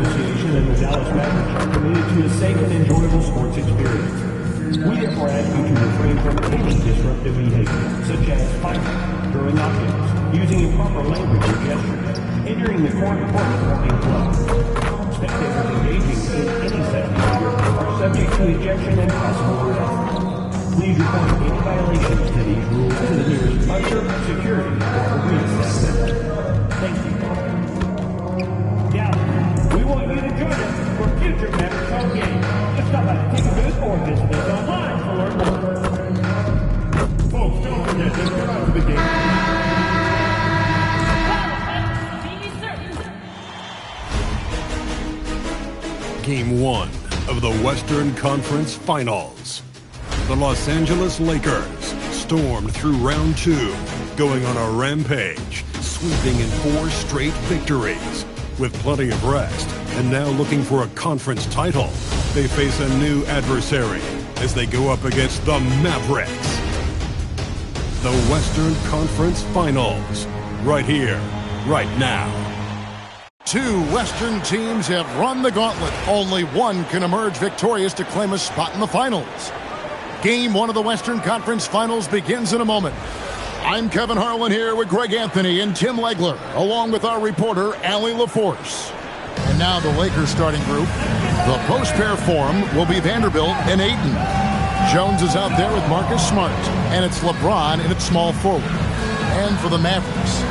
Association and the Dallas Mavericks are committed to a safe and enjoyable sports experience. We therefore ask you to refrain from any disruptive behavior, such as fighting, throwing objects, using improper language or gestures, entering the court or walking club. Spectators engaging in any such behavior are subject to ejection and possible arrest. Please report any violations to these rules to the nearest usher, security, or arena staff member. Thank you. Now, we want you to join us for future Mavericks home games. Just stop by the ticket booth or visit us online to learn more. Folks, don't forget to come out to the game. Game 1 of the Western Conference Finals. The Los Angeles Lakers stormed through round 2, going on a rampage, sweeping in 4 straight victories. With plenty of rest, and now looking for a conference title, they face a new adversary as they go up against the Mavericks. The Western Conference Finals, right here, right now. 2 Western teams have run the gauntlet. Only one can emerge victorious to claim a spot in the finals. Game 1 of the Western Conference Finals begins in a moment. I'm Kevin Harlan here with Greg Anthony and Tim Legler, along with our reporter, Allie LaForce. And now the Lakers starting group. The post-pair form will be Vanderbilt and Ayton. Jones is out there with Marcus Smart, and it's LeBron in at small forward. And for the Mavericks,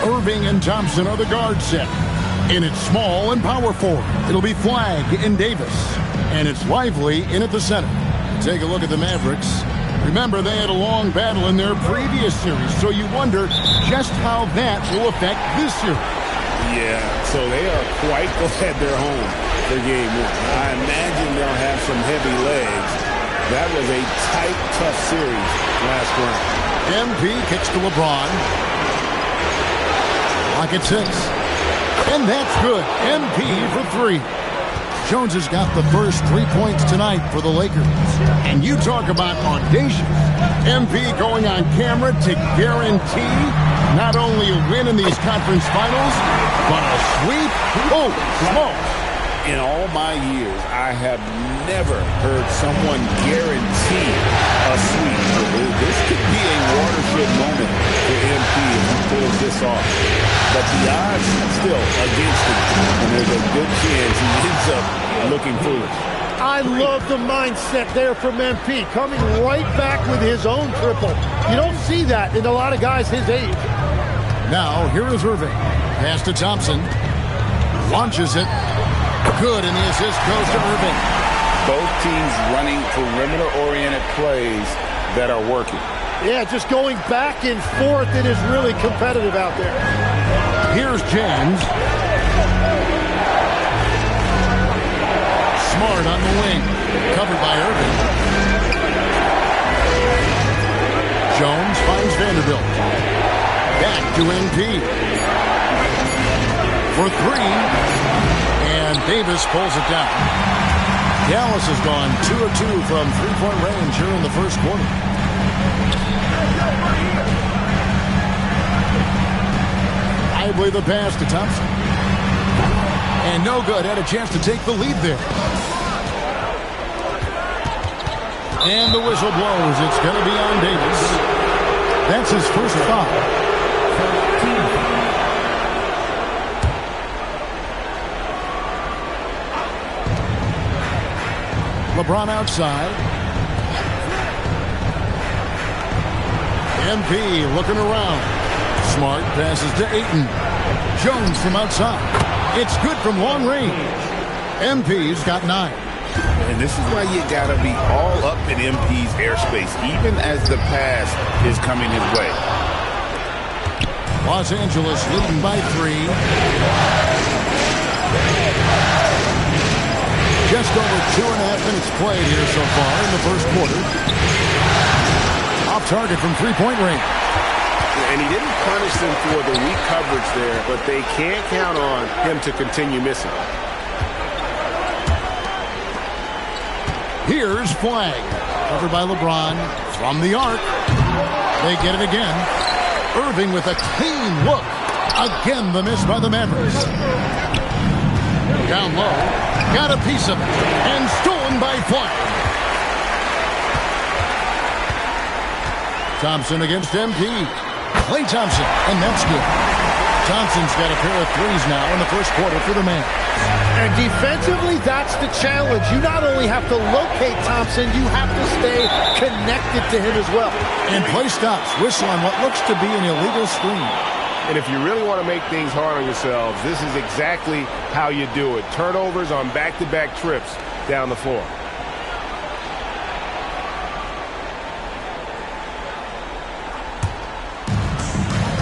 Irving and Thompson are the guard set. In its small and power forward, it'll be Flagg and Davis. And it's Lively in at the center. Take a look at the Mavericks. Remember, they had a long battle in their previous series, so you wonder just how that will affect this series. Yeah, so they are quite glad they're home for game 1. I imagine they'll have some heavy legs. That was a tight, tough series last round. MP kicks to LeBron. Lock at 6. And that's good. MP for 3. Jones has got the first 3 points tonight for the Lakers. And you talk about audacious. MP going on camera to guarantee not only a win in these conference finals, but a sweep. Oh, smokes. In all my years, I have never heard someone guarantee a sweep. This could be a watershed moment for MP if he pulls this off. But the odds still against him, and there's a good chance he ends up looking foolish. I love the mindset there from MP, coming right back with his own triple. You don't see that in a lot of guys his age. Now, here is Irving. Pass to Thompson. Launches it. Good, and the assist goes to Irving. Both teams running perimeter-oriented plays that are working. Yeah, just going back and forth. It is really competitive out there. Here's James. Smart on the wing. Covered by Irving. Jones finds Vanderbilt. Back to MP. For 3. And Davis pulls it down. Dallas has gone 2 of 2 from three-point range here in the first quarter. Lively the pass to Thompson. And no good. Had a chance to take the lead there. And the whistle blows. It's going to be on Davis. That's his first foul. LeBron outside. MP looking around. Smart passes to Ayton. Jones from outside. It's good from long range. MP's got 9. And this is why you got to be all up in MP's airspace, even as the pass is coming his way. Los Angeles leading by 3. Just over 2.5 minutes played here so far in the first quarter. Off target from three-point range. And he didn't punish them for the weak coverage there, but they can't count on him to continue missing. Here's Flagg. Covered by LeBron from the arc. They get it again. Irving with a clean look. Again, the miss by the Mavericks. Down low. Got a piece of it. And stolen by Flack. Thompson against MP. Klay Thompson, and that's good. Thompson's got a pair of threes now in the first quarter for the man. And defensively, that's the challenge. You not only have to locate Thompson, you have to stay connected to him as well. And play stops. Whistle on what looks to be an illegal screen. And if you really want to make things hard on yourselves, this is exactly how you do it. Turnovers on back-to-back trips down the floor.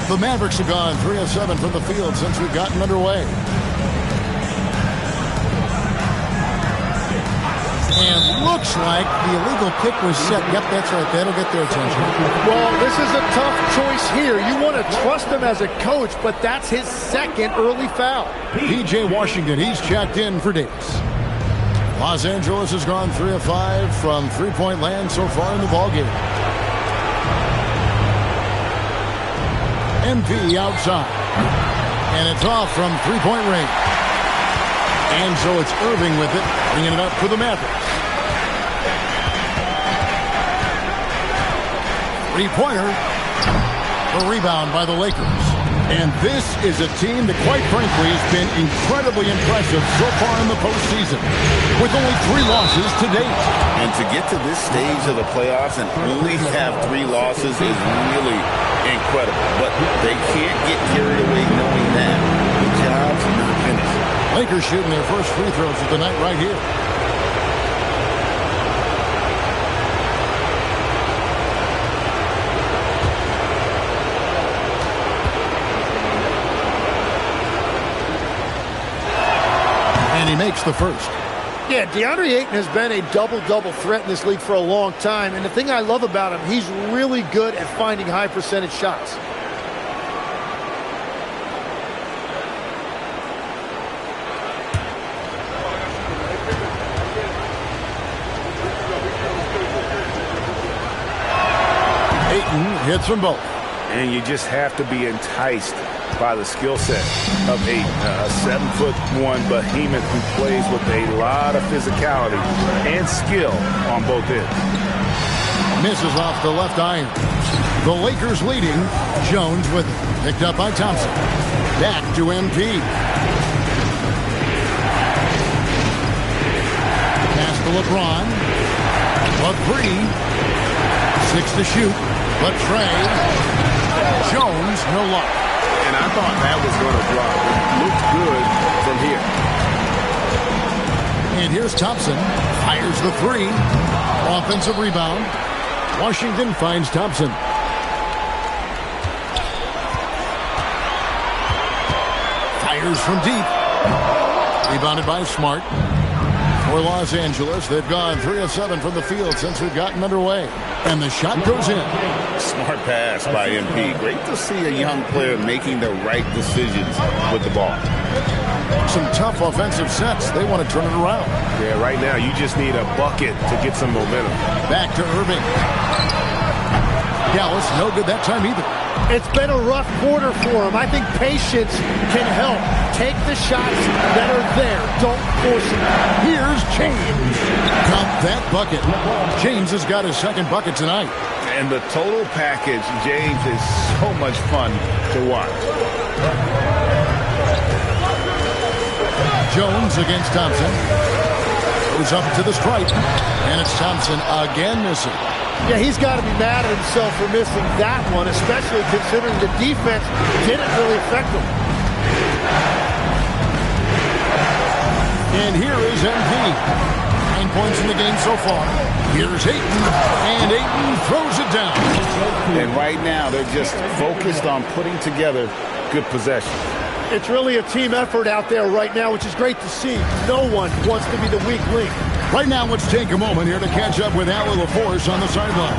The Mavericks have gone 3 of 7 from the field since we've gotten underway. And looks like the illegal pick was set. Yep, that's right. That'll get their attention. Well, this is a tough choice here. You want to trust him as a coach, but that's his second early foul. P.J. Washington, he's checked in for Davis. Los Angeles has gone 3 of 5 from three-point land so far in the ballgame. MP outside. And it's off from three-point range. And so it's Irving with it, bringing it up for the Mavericks. Three-pointer. A rebound by the Lakers. And this is a team that, quite frankly, has been incredibly impressive so far in the postseason, with only 3 losses to date. And to get to this stage of the playoffs and only have 3 losses is really incredible. But they can't get carried away knowing that the job's not finished. Lakers shooting their first free throws of the night right here. And he makes the first. Yeah, DeAndre Ayton has been a double-double threat in this league for a long time. And the thing I love about him, he's really good at finding high-percentage shots. Ayton hits them both. And you just have to be enticed by the skill set of Ayton, a 7'1" behemoth who plays with a lot of physicality and skill on both ends. Misses off the left iron. The Lakers leading. Jones with it. Picked up by Thompson. Back to MP. Pass to LeBron. But 3. 6 to shoot. But Trey. Jones, no luck. And I thought that was going to drop. It looked good from here. And here's Thompson. Fires the 3. Offensive rebound. Washington finds Thompson. Fires from deep. Rebounded by Smart. For Los Angeles, they've gone 3 of 7 from the field since we've gotten underway. And the shot goes in. Smart pass by MP. Great to see a young player making the right decisions with the ball. Some tough offensive sets. They want to turn it around. Yeah, right now you just need a bucket to get some momentum. Back to Irving. Dallas, no good that time either. It's been a rough quarter for him. I think patience can help. Take the shots that are there. Don't force it. Here's James. Count that bucket. James has got his second bucket tonight. And the total package, James, is so much fun to watch. Jones against Thompson. Goes up to the stripe. And it's Thompson again missing. Yeah, he's got to be mad at himself for missing that one, especially considering the defense didn't really affect him. And here is MP. 9 points in the game so far. Here's Ayton. And Ayton throws it down. And right now, they're just focused on putting together good possession. It's really a team effort out there right now, which is great to see. No one wants to be the weak link. Right now, let's take a moment here to catch up with Allie LaForce on the sideline.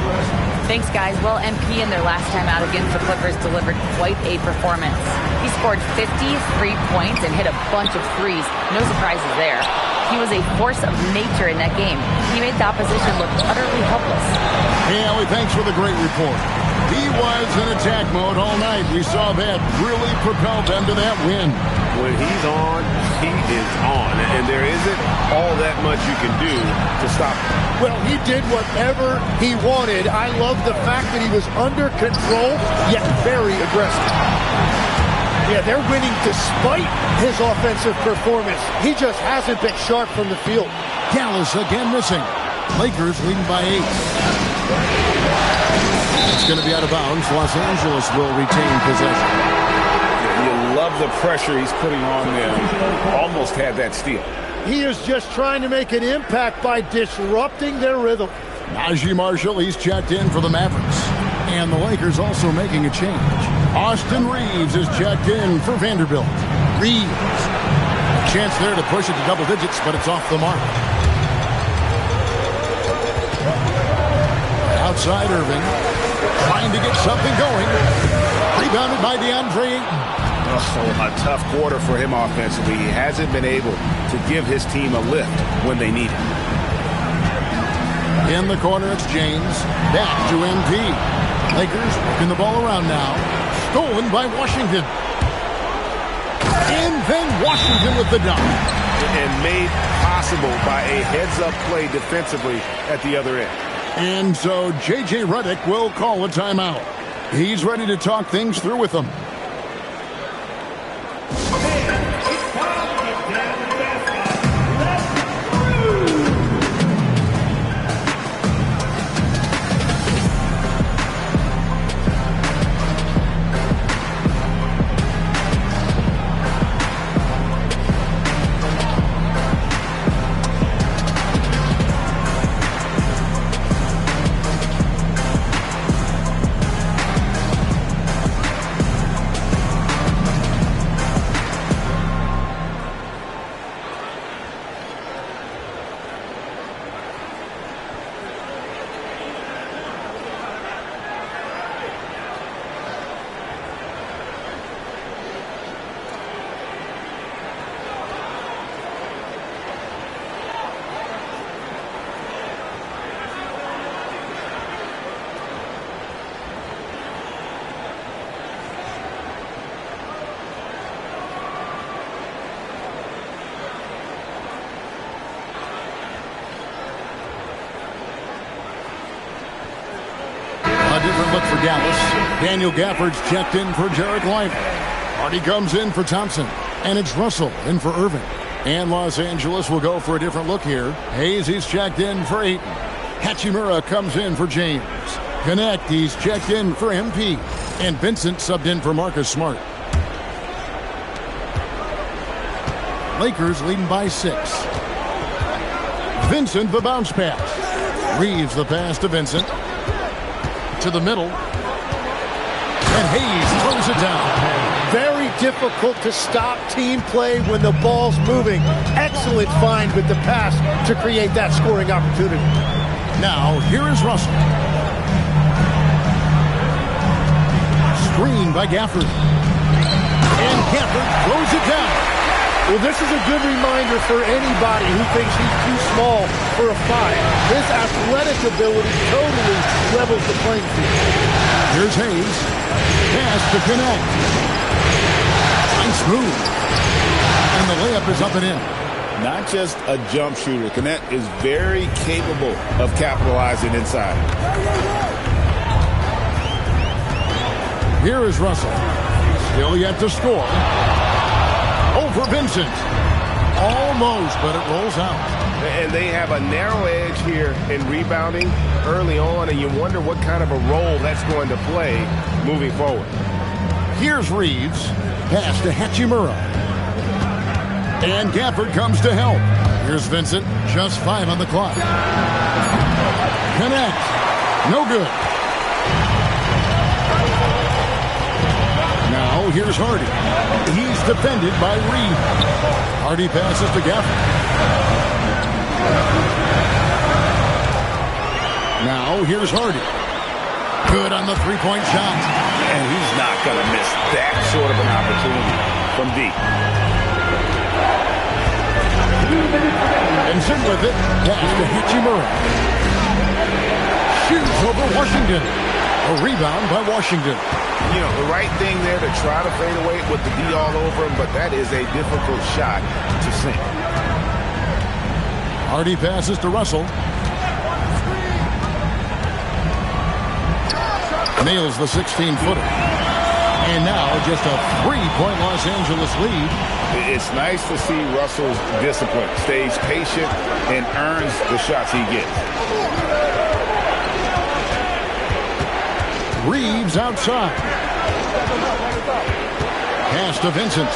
Thanks, guys. Well, MP in their last time out against the Clippers delivered quite a performance. He scored 53 points and hit a bunch of threes. No surprises there. he was a force of nature in that game. He made the opposition look utterly helpless. Hey, Ellie, thanks for the great report. He was in attack mode all night. We saw that really propelled them to that win. When he's on, he is on. And there isn't all that much you can do to stop him. Well, he did whatever he wanted. I love the fact that he was under control, yet very aggressive. Yeah, they're winning despite his offensive performance. He just hasn't been sharp from the field. Dallas again missing. Lakers leading by 8. It's going to be out of bounds. Los Angeles will retain possession. You love the pressure he's putting on them. Almost had that steal. He is just trying to make an impact by disrupting their rhythm. Najee Marshall, he's checked in for the Mavericks. And the Lakers also making a change. Austin Reeves is checked in for Vanderbilt. Reeves. A chance there to push it to double digits, but it's off the mark. Outside Irving. Trying to get something going. Rebounded by DeAndre Ayton. Oh, a tough quarter for him offensively. He hasn't been able to give his team a lift when they need it. In the corner, it's James. Back to MP. Lakers working the ball around now. Stolen by Washington. And then Washington with the dunk. And made possible by a heads-up play defensively at the other end. And so J.J. Redick will call a timeout. He's ready to talk things through with them. A different look for Dallas. Daniel Gafford's checked in for Jarek Lively. Hardy comes in for Thompson. And it's Russell in for Irving. And Los Angeles will go for a different look here. Hayes, he's checked in for Ayton. Hachimura comes in for James. Connect, he's checked in for MP. And Vincent subbed in for Marcus Smart. Lakers leading by 6. Vincent the bounce pass. Reeves the pass to Vincent. To the middle. And Hayes throws it down. Very difficult to stop team play when the ball's moving. Excellent find with the pass to create that scoring opportunity. Now, here is Russell. Screen by Gafford. And Gafford throws it down. Well, this is a good reminder for anybody who thinks he's too small for a 5. His athletic ability totally levels the playing field. Here's Hayes. Pass to connect. Nice move. And the layup is up and in. Not just a jump shooter. Connect is very capable of capitalizing inside. Here is Russell. Still yet to score. Over Vincent. Almost, but it rolls out. And they have a narrow edge here in rebounding early on, and you wonder what kind of a role that's going to play moving forward. Here's Reeves. Pass to Hachimura. And Gafford comes to help. Here's Vincent. Just 5 on the clock. Connect. No good. Now here's Hardy. He's defended by Reed. Hardy passes to Gafford. Now here's Hardy. Good on the three-point shot. And he's not going to miss that sort of an opportunity from deep. Benson with it. Pass to Hachimura. Shoots over Washington. A rebound by Washington. You know, the right thing there to try to fade away with the D all over him, but that is a difficult shot to sink. Hardy passes to Russell. Nails the 16-footer. And now just a 3-point Los Angeles lead. It's nice to see Russell's discipline. Stays patient and earns the shots he gets. Reeves outside. Pass to Vincent.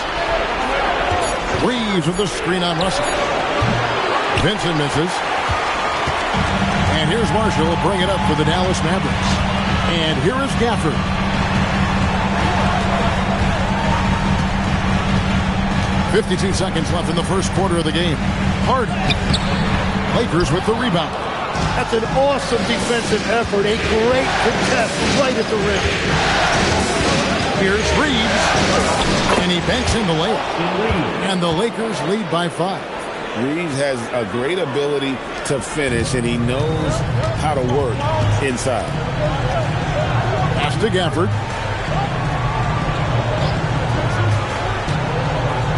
Reeves with the screen on Russell. Vincent misses. And here's Marshall will bring it up for the Dallas Mavericks. And here is Gafford. .52 seconds left in the first quarter of the game. Hardy. Lakers with the rebound. That's an awesome defensive effort. A great contest right at the rim. Here's Reeves. And he banks in the layup. And the Lakers lead by 5. Reeves has a great ability to finish, and he knows how to work inside. Pass to Gafford.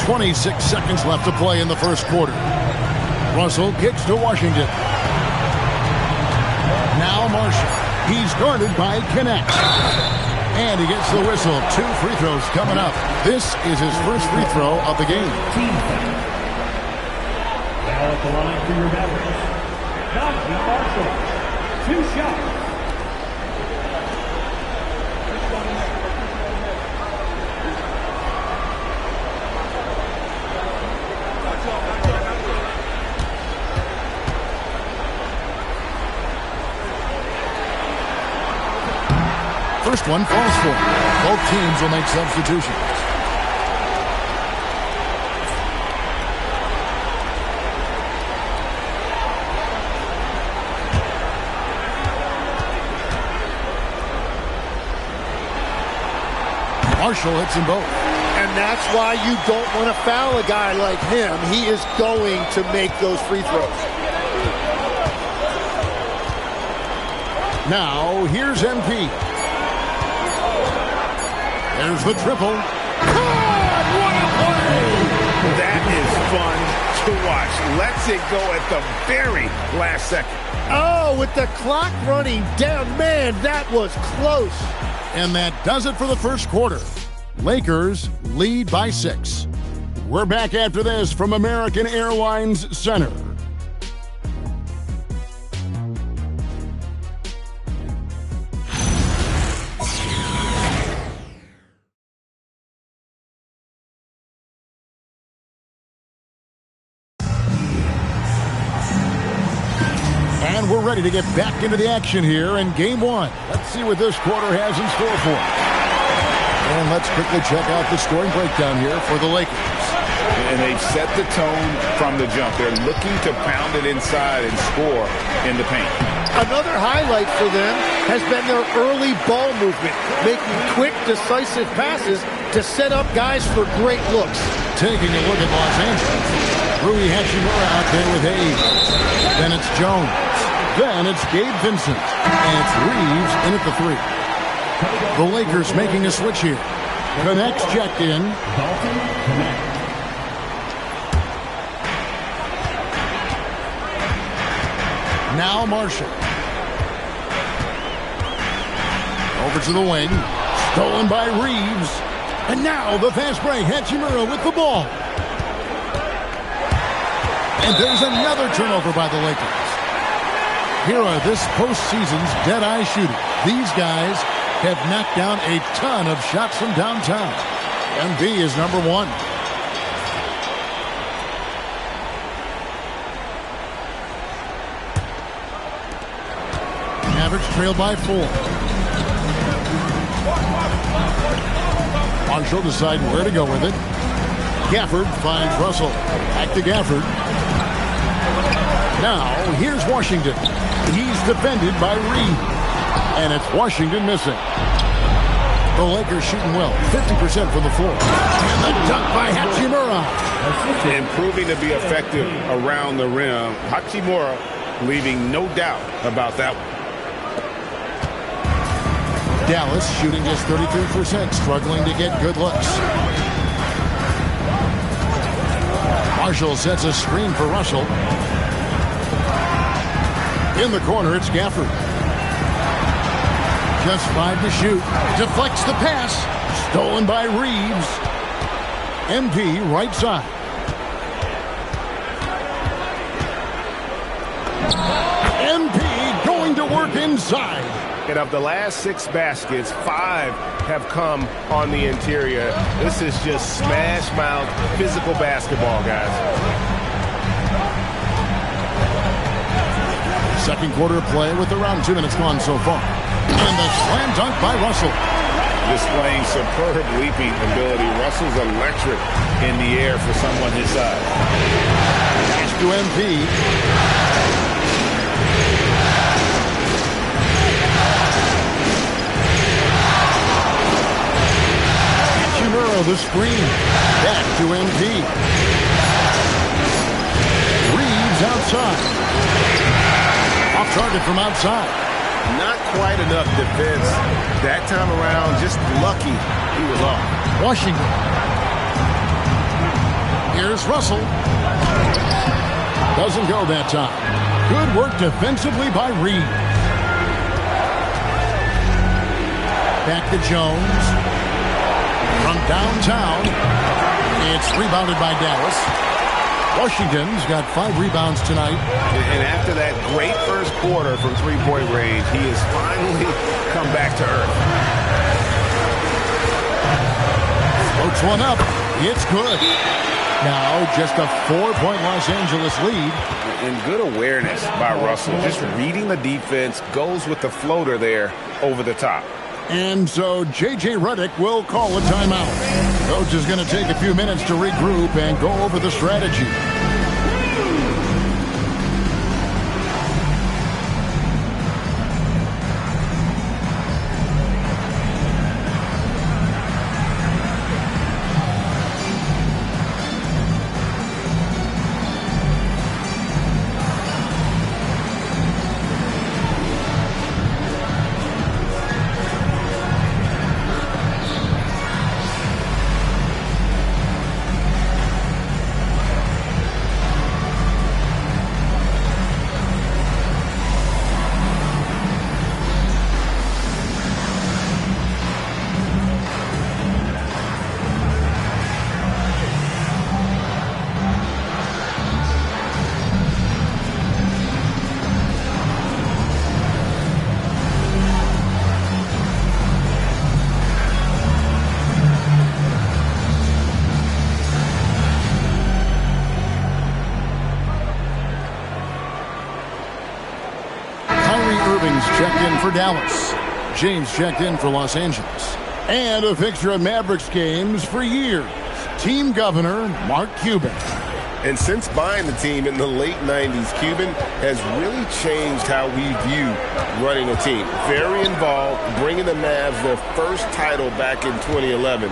26 seconds left to play in the first quarter. Russell kicks to Washington. Now Marshall. He's guarded by Connect. And he gets the whistle. 2 free throws coming up. This is his first free throw of the game. Now at the line for your Mavericks, Marshall. 2 shots. First one falls for him. Both teams will make substitutions. Marshall hits them both. And that's why you don't want to foul a guy like him. He is going to make those free throws. Now, here's MP. There's the triple. God, what a play! That is fun to watch. Lets it go at the very last second. Oh, with the clock running down. Man, that was close. And that does it for the first quarter. Lakers lead by 6. We're back after this from American Airlines Center. And we're ready to get back into the action here in Game 1. Let's see what this quarter has in store for us. And let's quickly check out the scoring breakdown here for the Lakers. And they've set the tone from the jump. They're looking to pound it inside and score in the paint. Another highlight for them has been their early ball movement, making quick, decisive passes to set up guys for great looks. Taking a look at Los Angeles. Rui Hachimura out there with Hayes. Then it's Jones. Then it's Gabe Vincent. And it's Reeves in at the 3. The Lakers making a switch here. Connect's checked in. Dalton Connect. Now Marshall. Over to the wing. Stolen by Reeves. And now the fast break. Hachimura with the ball. And there's another turnover by the Lakers. Here are this postseason's dead-eye shooters. These guys have knocked down a ton of shots from downtown. MB is number 1. Mavericks trail by 4. Marshall deciding where to go with it. Gafford finds Russell. Back to Gafford. Now, here's Washington. He's defended by Reed. And it's Washington missing. The Lakers shooting well, 50% from the floor. And the dunk by Hachimura. And proving to be effective around the rim. Hachimura leaving no doubt about that one. Dallas shooting just 33%, struggling to get good looks. Marshall sets a screen for Russell. In the corner, it's Gafford. Just 5 to shoot. Deflects the pass. Stolen by Reeves. MP right side. MP going to work inside. And of the last 6 baskets, 5 have come on the interior. This is just smash mouth physical basketball, guys. Second quarter play with around 2 minutes gone so far. And the slam dunk by Russell. Displaying superb leaping ability. Russell's electric in the air for someone his size. Pass to MP. The screen. Back to MP. Reeves outside. Off target from outside. Not quite enough defense that time around. Just lucky he was off. Washington. Here's Russell. Doesn't go that time. Good work defensively by Reeves. Back to Jones. From downtown, it's rebounded by Dallas. Washington's got 5 rebounds tonight. And after that great first quarter from three-point range, he has finally come back to earth. Floats one up. It's good. Now just a 4-point Los Angeles lead. And good awareness by Russell. Just reading the defense, goes with the floater there over the top. And so J.J. Redick will call a timeout. Coach is going to take a few minutes to regroup and go over the strategy. Checked in for Dallas. James checked in for Los Angeles. And a fixture of Mavericks games for years. Team governor, Mark Cuban. And since buying the team in the late 90s, Cuban has really changed how we view running a team. Very involved, bringing the Mavs their first title back in 2011.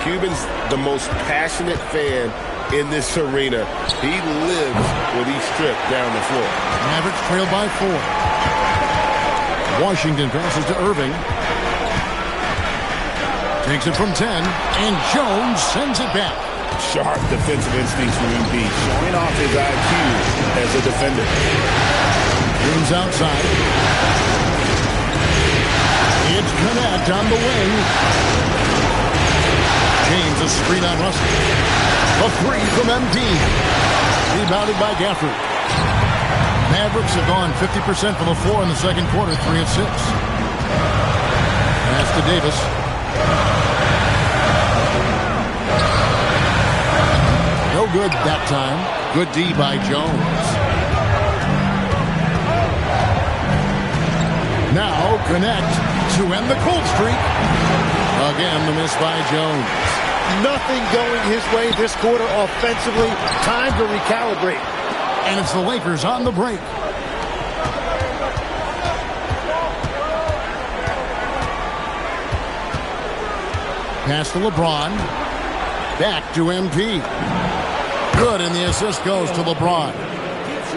Cuban's the most passionate fan in this arena. He lives with each trip down the floor. Mavericks trail by 4. Washington passes to Irving. Takes it from 10, and Jones sends it back. Sharp defensive instincts from Embiid, showing off his IQ as a defender. Moves outside. It's Connect on the wing. James a screen on Russell. A 3 from MP. Rebounded by Gafford. Mavericks have gone 50% from the floor in the second quarter, 3 of 6. Pass to Davis. No good that time. Good D by Jones. Now Connect to end the cold streak. Again, the miss by Jones. Nothing going his way this quarter offensively. Time to recalibrate. And it's the Lakers on the break. Pass to LeBron. Back to MP. Good, and the assist goes to LeBron.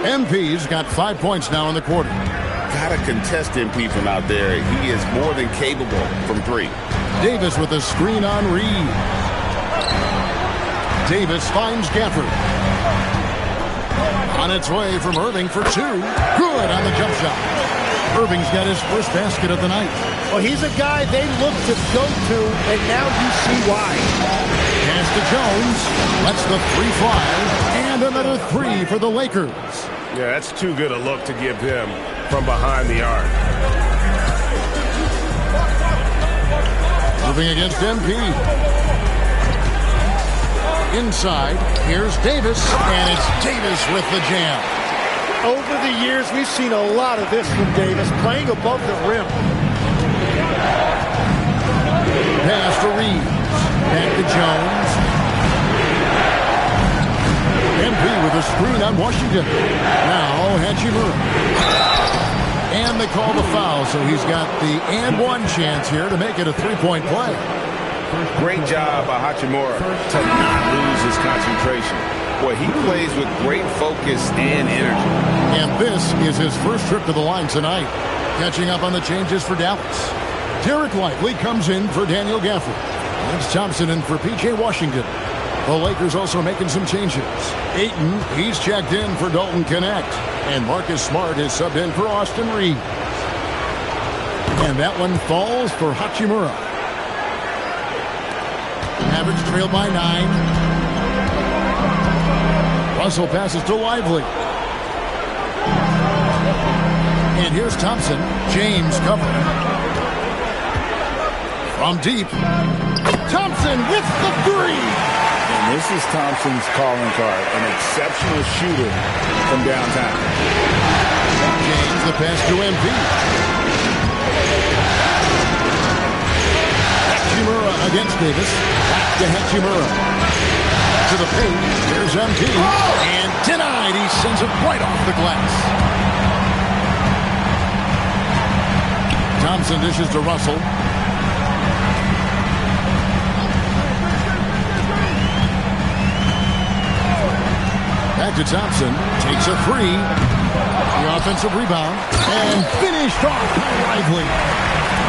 MP's got 5 points now in the quarter. Gotta contest MP from out there. He is more than capable from 3. Davis with a screen on Reed. Davis finds Gafford. On its way from Irving for 2. Good on the jump shot. Irving's got his first basket of the night. Well, he's a guy they look to go to, and now you see why. Pass to Jones. Lets the 3 fly. And another 3 for the Lakers. Yeah, that's too good a look to give him from behind the arc. Moving against MP. Inside, here's Davis, and it's Davis with the jam. Over the years, we've seen a lot of this from Davis, playing above the rim. Pass to Reeves. Back to Jones. MP with a screen on Washington. Now Hachimura. And they call the foul, so he's got the and one chance here to make it a 3-point play. Great job by Hachimura to not lose his concentration. Boy, he plays with great focus and energy. And this is his first trip to the line tonight. Catching up on the changes for Dallas. Derek Lively comes in for Daniel Gafford. Lance Thompson in for P.J. Washington. The Lakers also making some changes. Ayton, he's checked in for Dalton Connect. And Marcus Smart is subbed in for Austin Reeves. And that one falls for Hachimura. Mavericks trail by 9. Russell passes to Lively. And here's Thompson. James covering. From deep. Thompson with the 3. And this is Thompson's calling card. An exceptional shooter from downtown. James the pass to MP. Hachimura against Davis. Back to Hachimura. To the paint. There's MP. And denied. He sends it right off the glass. Thompson dishes to Russell. Back to Thompson. Takes a 3. The offensive rebound. And finished off by Lively.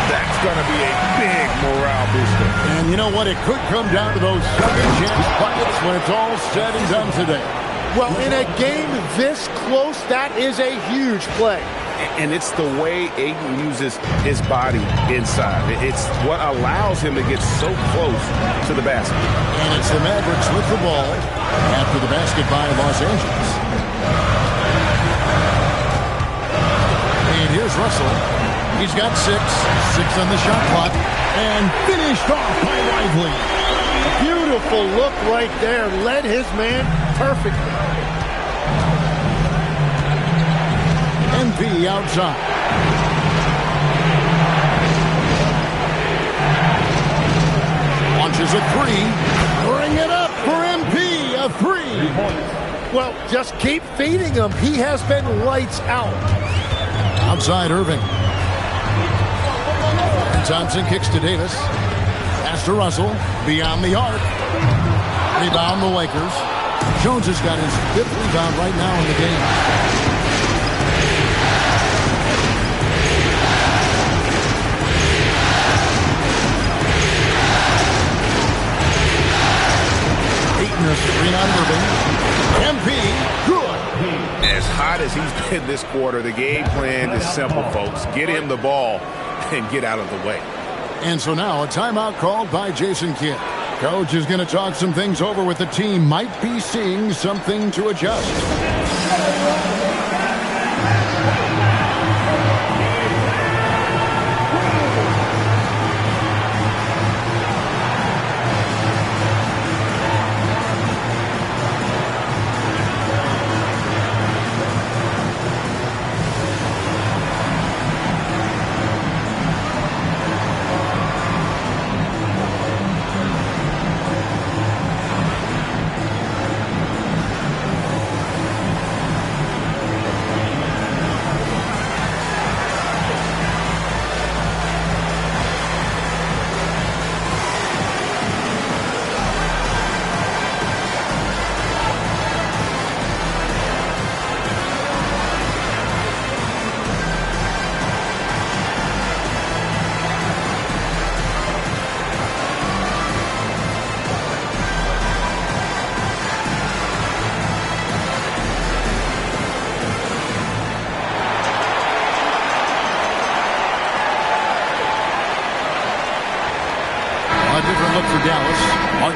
That's going to be a big morale booster. And you know what? It could come down to those second chance buckets when it's all said and done today. Well, in a game this close, that is a huge play. And it's the way Ayton uses his body inside. It's what allows him to get so close to the basket. And it's the Mavericks with the ball after the basket by Los Angeles. And here's Russell. He's got 6 on the shot clock, and finished off by Lively. Beautiful look right there. Led his man perfectly. MP outside. Launches a 3. Bring it up for MP. A 3. Well, just keep feeding him. He has been lights out. Outside Irving. Thompson kicks to Davis. Pass to Russell. Beyond the arc. Rebound the Lakers. Jones has got his 5th rebound right now in the game. A screen on Irving. MP, good. As hot as he's been this quarter, the game plan is simple, folks. Get him the ball and get out of the way. And so now a timeout called by Jason Kidd. Coach is going to talk some things over with the team. Might be seeing something to adjust.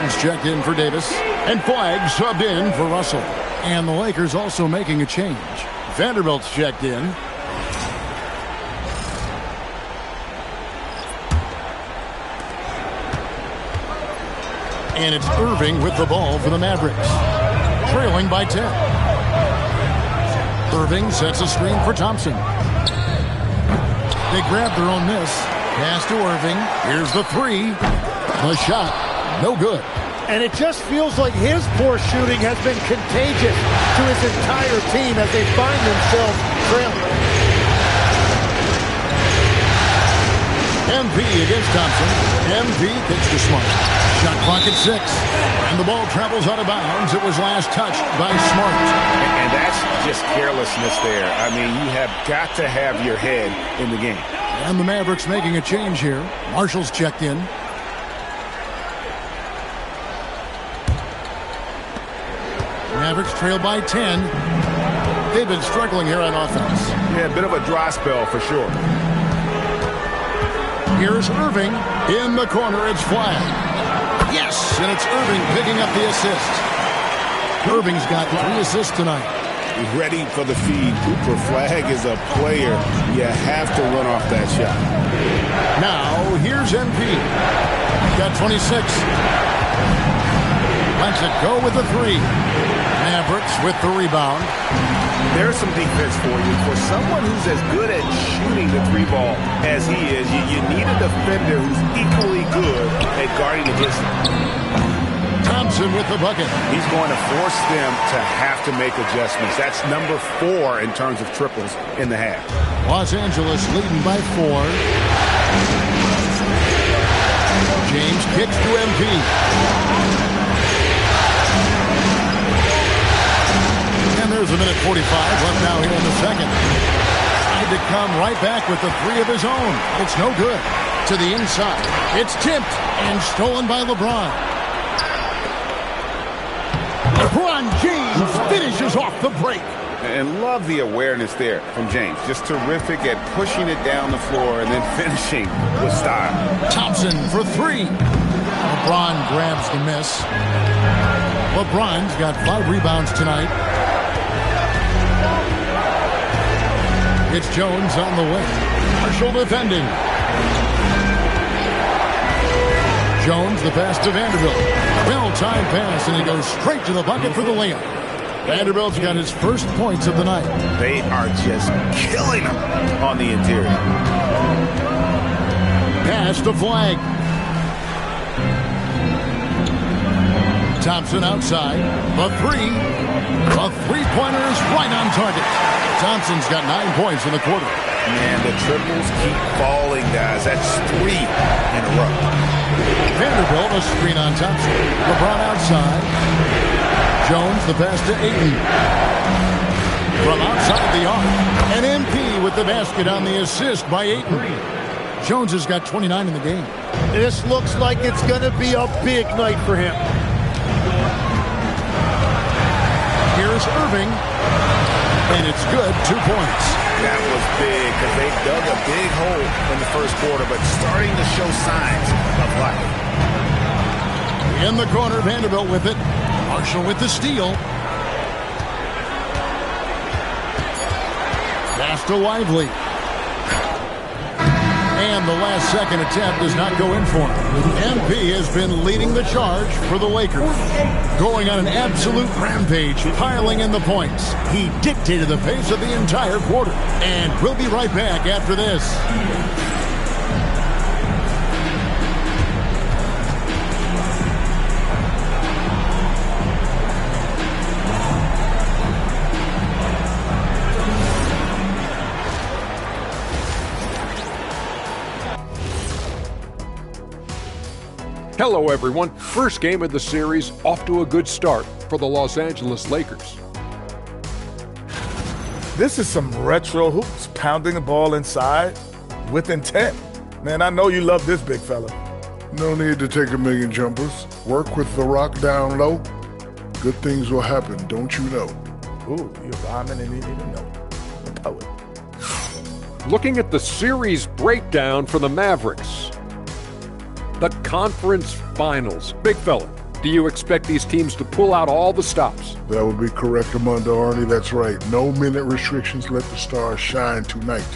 Jones checked in for Davis. And Flagg subbed in for Russell. And the Lakers also making a change. Vanderbilt's checked in. And it's Irving with the ball for the Mavericks. Trailing by 10. Irving sets a screen for Thompson. They grab their own miss. Pass to Irving. Here's the three. The shot. No good. And it just feels like his poor shooting has been contagious to his entire team as they find themselves trailing. MP against Thompson. MP kicks to Smart. Shot clock at 6. And the ball travels out of bounds. It was last touched by Smart. And that's just carelessness there. I mean, you have got to have your head in the game. And the Mavericks making a change here. Marshall's checked in. Mavericks trail by 10. They've been struggling here on offense. Yeah, a bit of a dry spell for sure. Here's Irving. In the corner, it's Flagg. Yes, and it's Irving picking up the assist. Irving's got 3 assists tonight. Ready for the feed. Cooper Flagg is a player. You have to run off that shot. Now, here's MP. Got 26. Lets it go with the 3. Mavericks with the rebound. There's some defense for you. For someone who's as good at shooting the 3 ball as he is, you need a defender who's equally good at guarding the distance. Thompson with the bucket. He's going to force them to have to make adjustments. That's number 4 in terms of triples in the half. Los Angeles leading by 4. James kicks to MP. And there's a minute 45 left now here in the second. Tried to come right back with the 3 of his own. It's no good. To the inside. It's tipped and stolen by LeBron. LeBron James finishes off the break. And love the awareness there from James. Just terrific at pushing it down the floor and then finishing with style. Thompson for 3. LeBron grabs the miss. LeBron's got 5 rebounds tonight. It's Jones on the way. Marshall defending. Jones, the pass to Vanderbilt. Well-timed pass, and he goes straight to the bucket for the layup. Vanderbilt's got his first points of the night. They are just killing him on the interior. Pass to Flagg. Thompson outside. The 3. The three-pointer is right on target. Thompson's got 9 points in the quarter. Man, the triples keep falling, guys. That's 3 in a row. Vanderbilt, a screen on Thompson. LeBron outside. Jones, the pass to Ayton. From outside the arc. And MP with the basket on the assist by Ayton. Jones has got 29 in the game. This looks like it's going to be a big night for him. Here's Irving. And it's good, 2 points. That was big because they dug a big hole in the first quarter, but starting to show signs of life. In the corner, Vanderbilt with it. Marshall with the steal. Pass to Lively. And the last second attempt does not go in for him. MP has been leading the charge for the Lakers. Going on an absolute rampage, piling in the points. He dictated the pace of the entire quarter. And we'll be right back after this. Hello everyone, first game of the series off to a good start for the Los Angeles Lakers. This is some retro hoops, pounding the ball inside with intent. Man, I know you love this big fella. No need to take a million jumpers. Work with the rock down low. Good things will happen, don't you know? Ooh, you're rhyming and you didn't even know. A poet. Looking at the series breakdown for the Mavericks. The conference finals. Big fella, Do you expect these teams to pull out all the stops? That would be correct, Armando Arnie. That's right. No minute restrictions. Let the stars shine tonight.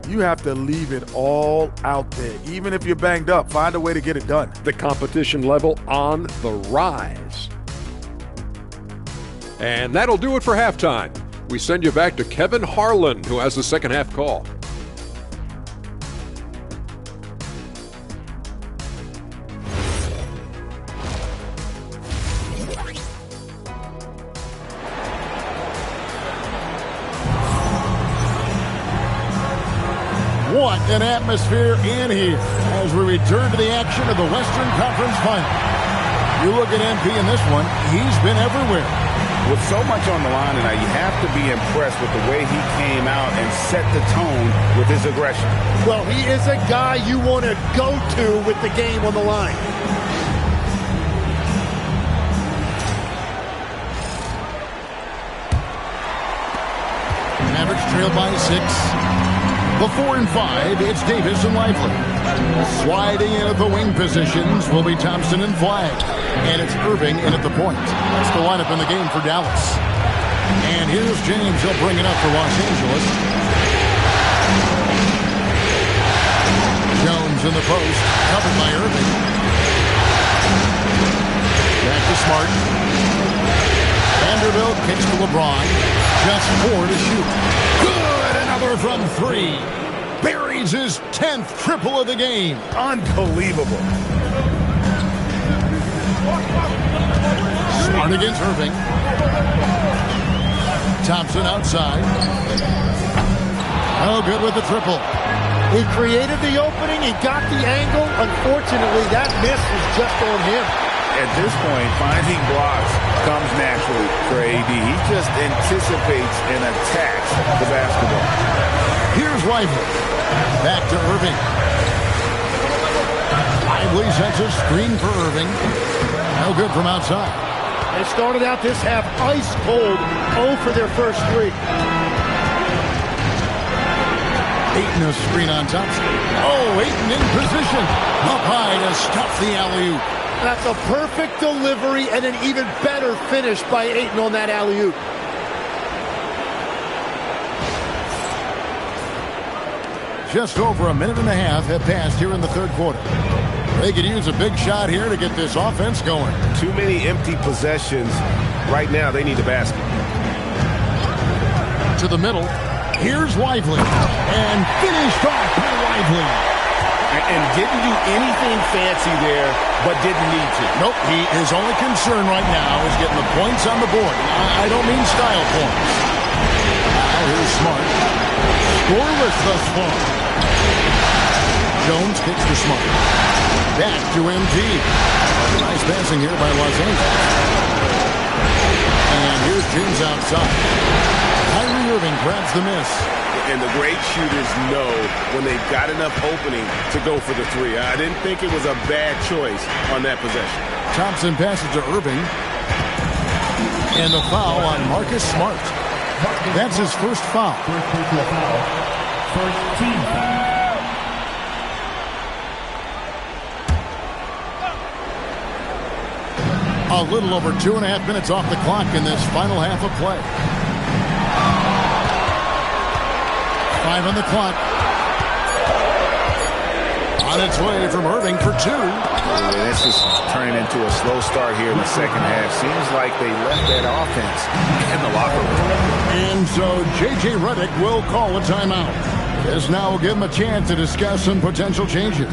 You have to leave it all out there. Even if you're banged up, find a way to get it done. The competition level on the rise. And that'll do it for halftime. We send you back to Kevin Harlan, who has the second half call. What an atmosphere in here as we return to the action of the Western Conference Final. You look at MP in this one, he's been everywhere. With so much on the line tonight, you have to be impressed with the way he came out and set the tone with his aggression. Well, he is a guy you want to go to with the game on the line. Mavericks trail by 6. The 4 and 5, it's Davis and Lively. Sliding in at the wing positions will be Thompson and Flagg. And it's Irving in at the point. That's the lineup in the game for Dallas. And here's James. He'll bring it up for Los Angeles. Jones in the post, covered by Irving. Back to Smart. Vanderbilt kicks to LeBron. Just 4 to shoot. Good! Another from 3. Buries his 10th triple of the game. Unbelievable. Smart against Irving. Thompson outside. Oh, good with the triple. He created the opening. He got the angle. Unfortunately, that miss was just on him. At this point, finding blocks comes naturally for AD. He just anticipates and attacks the basketball. Here's Lively. Back to Irving. Lively sets a screen for Irving. No good from outside. They started out this half ice cold. 0 for their first 3. Ayton a screen on Thompson. Oh, Ayton in position. Up high to stop the alley-oop. That's a perfect delivery and an even better finish by Ayton on that alley-oop. Just over a minute and a half have passed here in the third quarter. They could use a big shot here to get this offense going. Too many empty possessions. Right now, they need a basket. To the middle. Here's Lively. And finished off by Lively. And didn't do anything fancy there, but didn't need to. Nope, his only concern right now is getting the points on the board. I don't mean style points. Now here's Smart. Scoreless thus far. Jones kicks to Smart. Back to MT. Nice passing here by Los Angeles. And here's James outside. Kyrie Irving grabs the miss. And the great shooters know when they've got enough opening to go for the 3. I didn't think it was a bad choice on that possession. Thompson passes to Irving. And the foul on Marcus Smart. That's his first foul. First team foul. A little over 2.5 minutes off the clock in this final half of play. 5 on the clock. On its way from Irving for 2. This is turning into a slow start here in the second half. Seems like they left that offense in the locker room. And so J.J. Redick will call a timeout. This now will give him a chance to discuss some potential changes.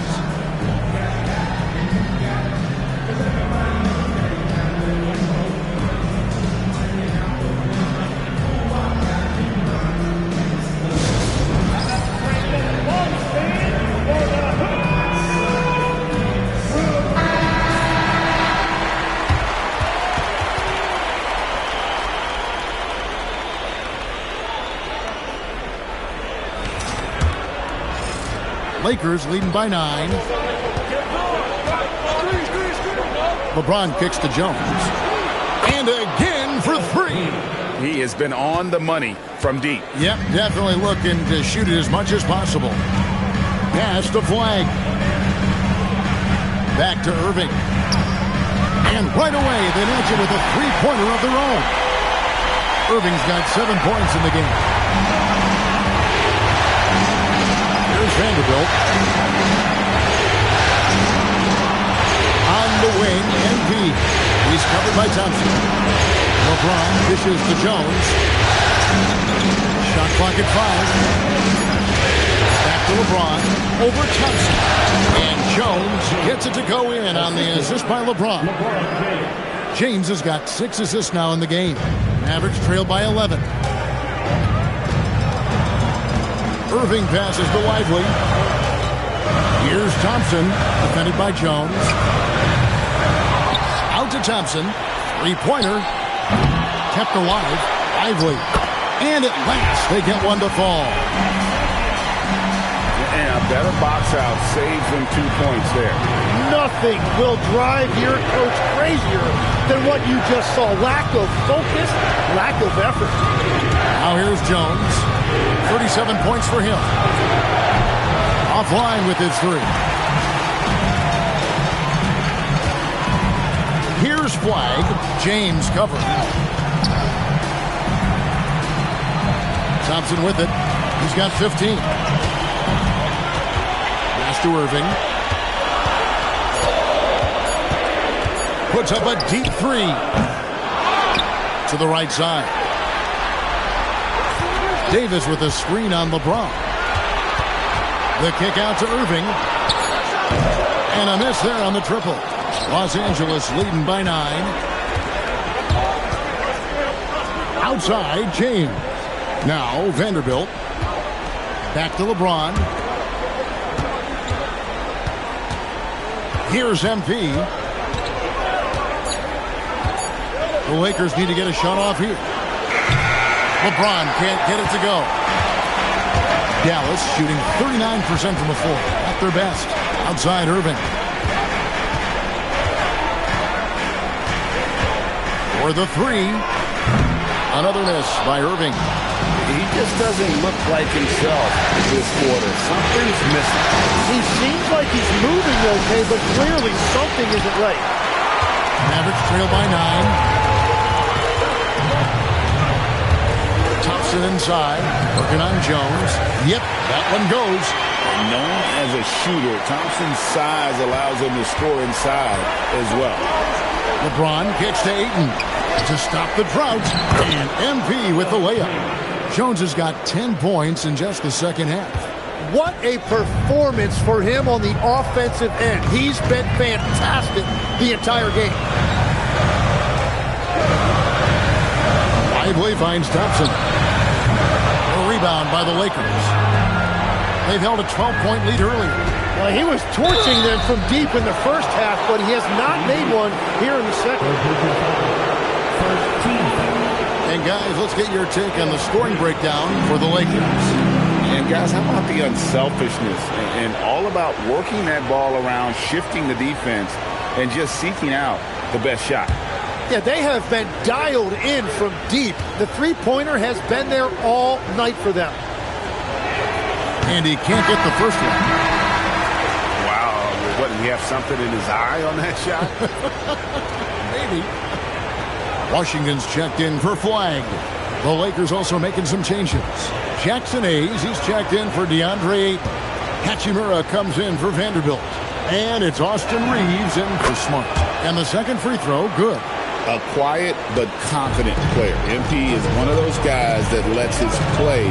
Lakers leading by 9. LeBron kicks to Jones. And again for 3. He has been on the money from deep. Yep, definitely looking to shoot it as much as possible. Pass to Flagg. Back to Irving. And right away, they match it with a three-pointer of their own. Irving's got 7 points in the game. Here's Vanderbilt. On the wing, MP. He's covered by Thompson. LeBron dishes to Jones. Shot clock at 5. Back to LeBron. Over Thompson. And Jones gets it to go in on the assist by LeBron. James has got 6 assists now in the game. Mavericks trail by 11. Irving passes to Lively. Here's Thompson, defended by Jones. Out to Thompson. Three-pointer. Kept alive. Lively. And at last, they get one to fall. And a better box out saves them 2 points there. Nothing will drive your coach crazier than what you just saw. Lack of focus, lack of effort. Now here's Jones. 37 points for him. Offline with his 3. Here's Flag. James covered. Thompson with it. He's got 15. Pass to Irving. Puts up a deep 3. To the right side. Davis with a screen on LeBron. The kick out to Irving. And a miss there on the triple. Los Angeles leading by 9. Outside, James. Now, Vanderbilt. Back to LeBron. Here's MP. The Lakers need to get a shot off here. LeBron can't get it to go. Dallas shooting 39% from the floor. At their best. Outside Irving. For the 3. Another miss by Irving. He just doesn't look like himself this quarter. Something's missing. He seems like he's moving okay, but clearly something isn't right. Mavericks trail by 9. Thompson inside, working on Jones. Yep, that one goes. Known as a shooter, Thompson's size allows him to score inside as well. LeBron gets to Ayton to stop the drought, and MP with the layup. Jones has got 10 points in just the second half. What a performance for him on the offensive end. He's been fantastic the entire game. Lively finds Thompson. A rebound by the Lakers. They've held a 12-point lead earlier. Well, he was torching them from deep in the first half, but he has not made one here in the second. And guys, let's get your take on the scoring breakdown for the Lakers. And guys, how about the unselfishness and all about working that ball around, shifting the defense, and just seeking out the best shot? Yeah, they have been dialed in from deep. The three-pointer has been there all night for them. And he can't get the first one. Wow, what, did he have something in his eye on that shot? Maybe. Washington's checked in for Flag. The Lakers also making some changes. Jackson Hayes, he's checked in for DeAndre Ayton. Hachimura comes in for Vanderbilt. And it's Austin Reeves in for Smart. And the second free throw, good. A quiet but confident player. MP is one of those guys that lets his play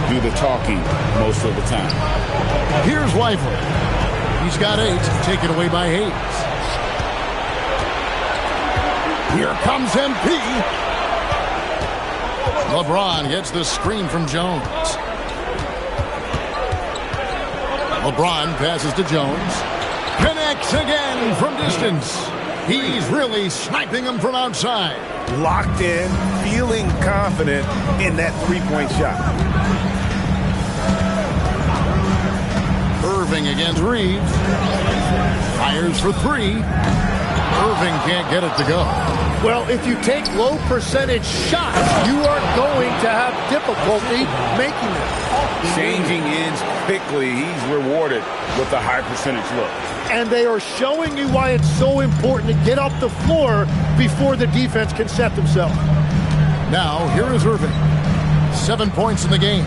do the talking most of the time. Here's Lively. He's got 8, taken away by Hayes. Here comes MP. LeBron gets the screen from Jones. LeBron passes to Jones. Connects again from distance. He's really sniping him from outside. Locked in, feeling confident in that three-point shot. Irving against Reeves. Fires for 3. Irving can't get it to go. Well, if you take low percentage shots, you are going to have difficulty making them. Changing ends quickly, he's rewarded with a high percentage look. And they are showing you why it's so important to get off the floor before the defense can set themselves. Now, here is Irving. 7 points in the game.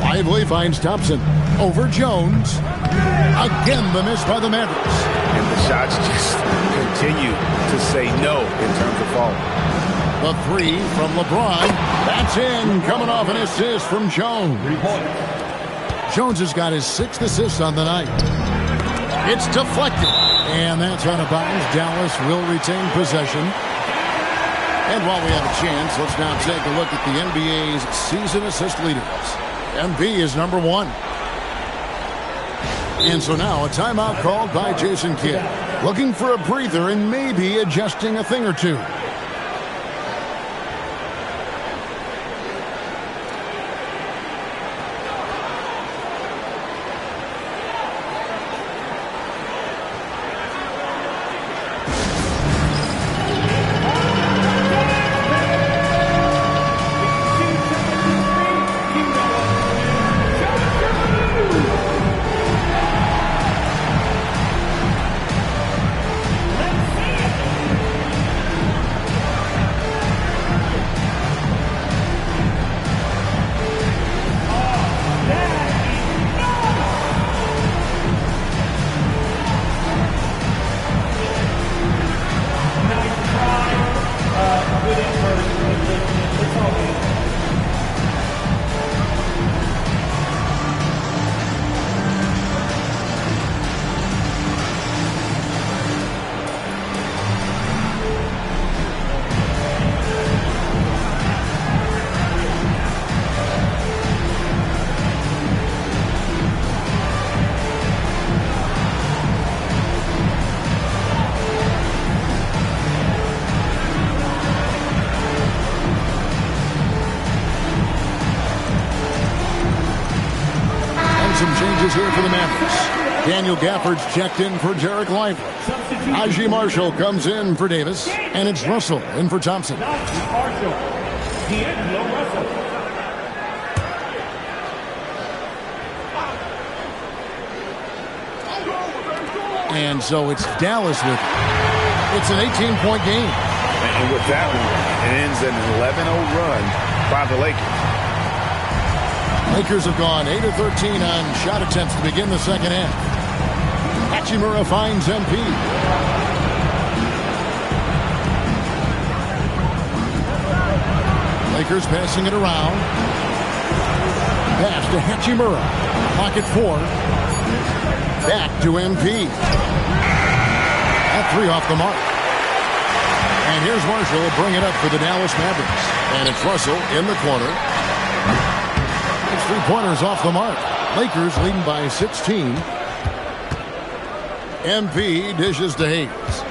Lively finds Thompson. Over Jones. Again, the miss by the Mavericks. And the shots just continue to say no in terms of falling. The three from LeBron. That's in. Coming off an assist from Jones. Jones has got his 6th assist on the night. It's deflected. And that's out of bounds. Dallas will retain possession. And while we have a chance, let's now take a look at the NBA's season assist leaders. MB is number 1. And so now a timeout called by Jason Kidd. Looking for a breather and maybe adjusting a thing or two. Some changes here for the Mavericks. Daniel Gafford's checked in for Jarek Lively. Najee Marshall comes in for Davis. And it's Russell in for Thompson. And so it's Dallas with it. It's an 18-point game. And with that one, it ends an 11-0 run by the Lakers. Lakers have gone 8 of 13 on shot attempts to begin the second half. Hachimura finds MP. Lakers passing it around. Pass to Hachimura. Pocket 4. Back to MP. That 3 off the mark. And here's Marshall bring it up for the Dallas Mavericks. And it's Russell in the corner. 3-pointers off the mark. Lakers leading by 16. MP dishes to Hayes.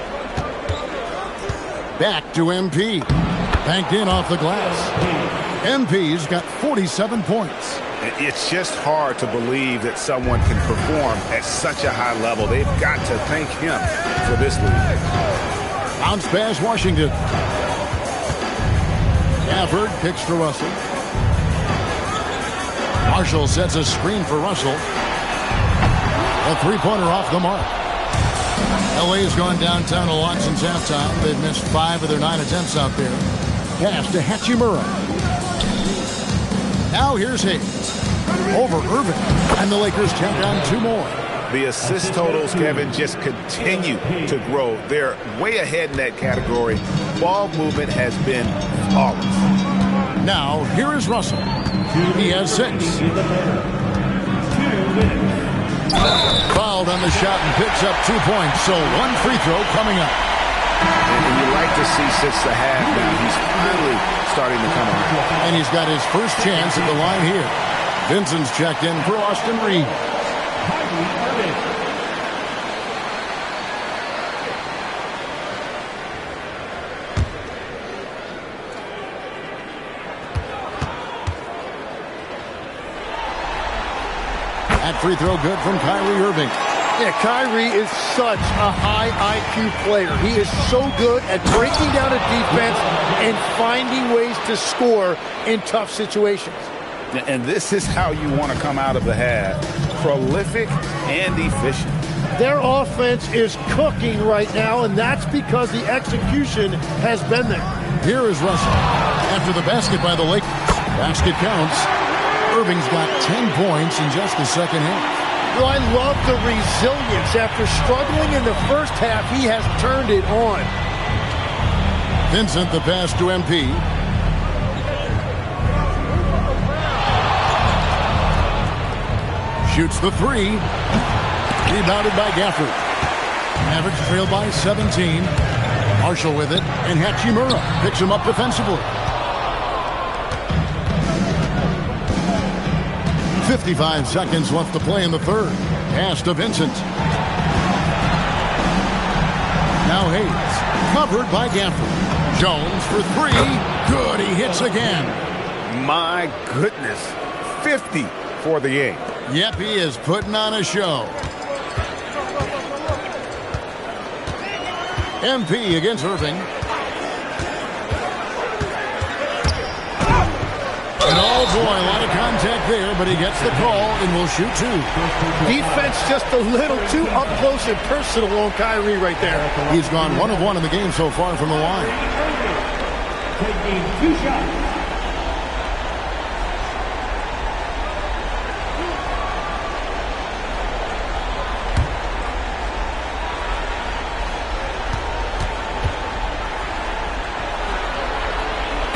Back to MP. Banked in off the glass. MP's got 47 points. It's just hard to believe that someone can perform at such a high level. They've got to thank him for this lead. Bounce pass Washington. Gafford kicks to Russell. Marshall sets a screen for Russell. A 3-pointer off the mark. LA's gone downtown a lot since halftime. They've missed 5 of their 9 attempts out there. Pass to Hachimura. Now here's Hayes. Over Irving. And the Lakers tack on 2 more. The assist totals, Kevin, just continue to grow. They're way ahead in that category. Ball movement has been flawless. Now, here is Russell. He has 6. Fouled on the shot and picks up 2 points. So 1 free throw coming up. And you like to see since the half now. He's finally starting to come on. And he's got his first chance at the line here. Vincent's checked in for Austin Reed. That free throw good from Kyrie Irving. Yeah, Kyrie is such a high IQ player. He is so good at breaking down a defense and finding ways to score in tough situations. And this is how you want to come out of the half. Prolific and efficient. Their offense is cooking right now, and that's because the execution has been there. Here is Russell. After the basket by the Lakers. Basket counts. Irving's got 10 points in just the second half. Well, I love the resilience. After struggling in the first half, he has turned it on. Vincent, the pass to MP. Shoots the three. Rebounded by Gafford. Mavericks trail by 17. Marshall with it. And Hachimura picks him up defensively. 55 seconds left to play in the third. Pass to Vincent. Now Hayes. Covered by Gafford. Jones for three. Good. He hits again. My goodness. 50 for the game. Yep, he is putting on a show. MP against Irving. And oh boy, a lot of contact there, but he gets the call and will shoot two. Defense just a little too up close and personal on Kyrie right there. He's gone 1 of 1 in the game so far from the line. Taking 2 shots.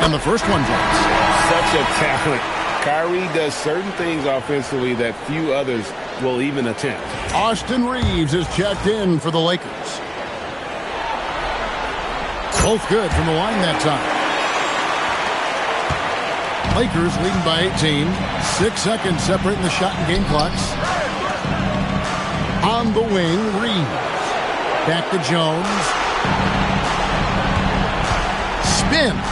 And the first one drops. Such a talent. Kyrie does certain things offensively that few others will even attempt. Austin Reeves is checked in for the Lakers. Both good from the line that time. Lakers leading by 18. 6 seconds separating the shot and game clocks. On the wing, Reeves. Back to Jones. Spins.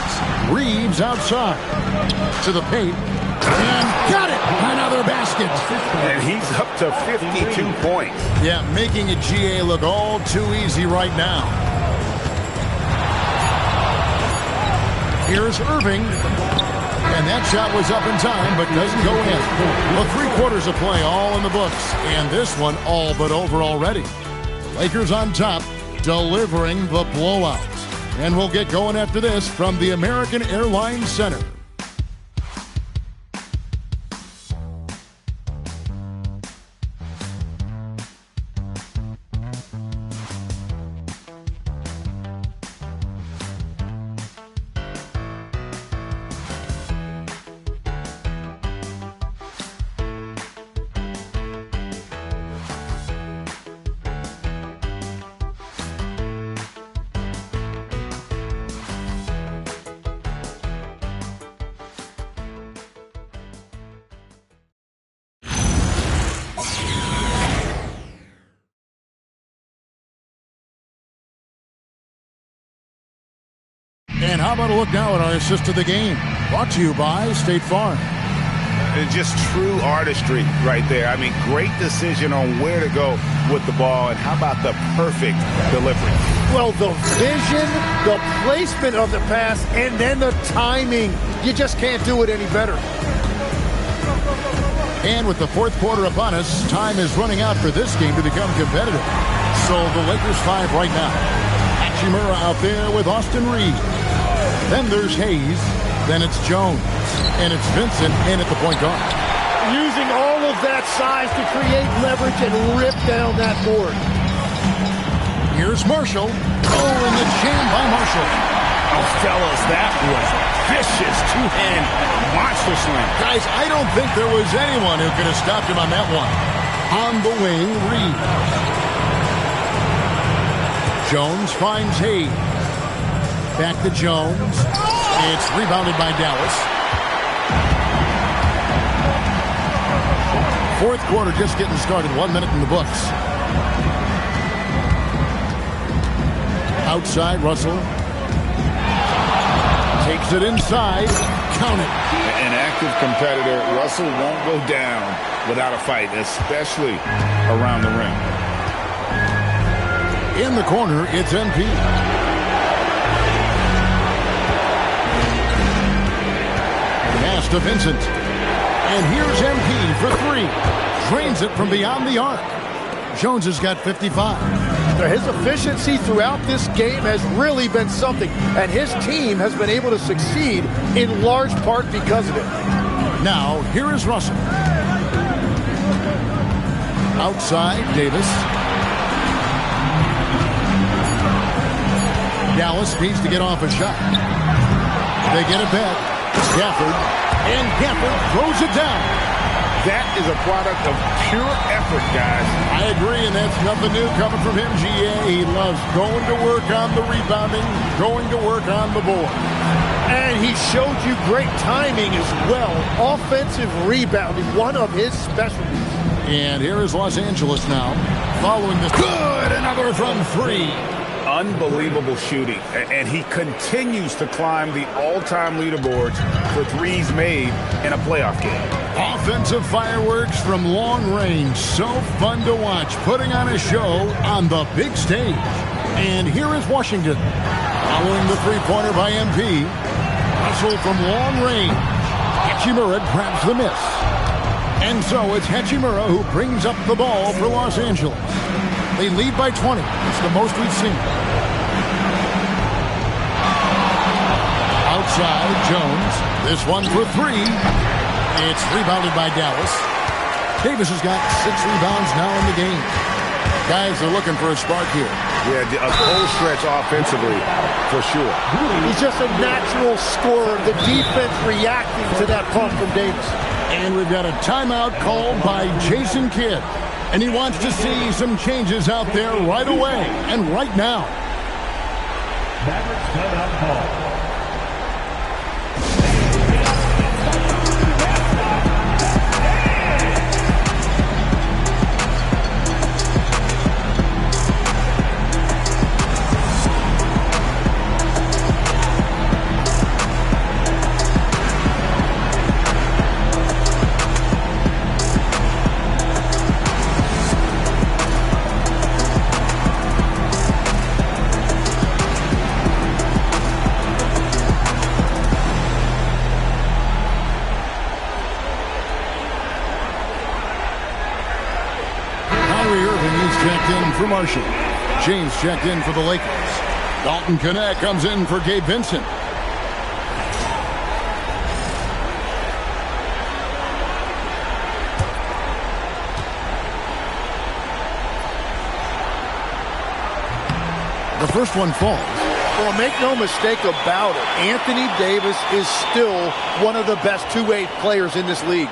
Reeves outside to the paint and got it. Another basket. And he's up to 52 points. Yeah, making a GA look all too easy right now. Here's Irving. And that shot was up in time, but doesn't go in. Well, 3 quarters of play all in the books. And this one all but over already. Lakers on top, delivering the blowout. And we'll get going after this from the American Airlines Center. And how about a look now at our assist of the game? Brought to you by State Farm. It's just true artistry right there. I mean, great decision on where to go with the ball, and how about the perfect delivery? Well, the vision, the placement of the pass, and then the timing. You just can't do it any better. And with the fourth quarter upon us, time is running out for this game to become competitive. So the Lakers 5 right now. Hachimura out there with Austin Reeves. Then there's Hayes. Then it's Jones. And it's Vincent in at the point guard. Using all of that size to create leverage and rip down that board. Here's Marshall. Oh, and the jam by Marshall. Oh, fellas, that was vicious two-hand monster slam. Guys, I don't think there was anyone who could have stopped him on that one. On the wing, Reeves. Jones finds Hayes. Back to Jones. It's rebounded by Dallas. Fourth quarter just getting started. 1 minute in the books. Outside, Russell. Takes it inside. Count it. An active competitor. Russell won't go down without a fight, especially around the rim. In the corner, it's MP. Pass to Vincent. And here's MP for three. Drains it from beyond the arc. Jones has got 55. His efficiency throughout this game has really been something, and his team has been able to succeed in large part because of it. Now, here is Russell. Outside, Davis. Dallas needs to get off a shot. They get it back. Gafford. And Gafford throws it down. That is a product of pure effort, guys. I agree, and that's nothing new coming from him, GA. He loves going to work on the rebounding, going to work on the board. And he showed you great timing as well. Offensive rebounding, one of his specialties. And here is Los Angeles now. Following this. Good! Another from three. Unbelievable shooting. And he continues to climb the all-time leaderboards for threes made in a playoff game. Offensive fireworks from long range. So fun to watch. Putting on a show on the big stage. And here is Washington. Following the three-pointer by MP. Russell from long range. Hachimura grabs the miss. And so it's Hachimura who brings up the ball for Los Angeles. They lead by 20. It's the most we've seen. Outside, Jones. This one for three. It's rebounded by Dallas. Davis has got 6 rebounds now in the game. Guys are looking for a spark here. Yeah, a cold stretch offensively, for sure. He's just a natural scorer. The defense reacting to that pump from Davis. And we've got a timeout called by Jason Kidd. And he wants to see some changes out there right away and right now. Mavericks timeout call. For Marshall. James checked in for the Lakers. Dalton Connect comes in for Gabe Vincent. The first one falls. Well, make no mistake about it. Anthony Davis is still one of the best two-way players in this league.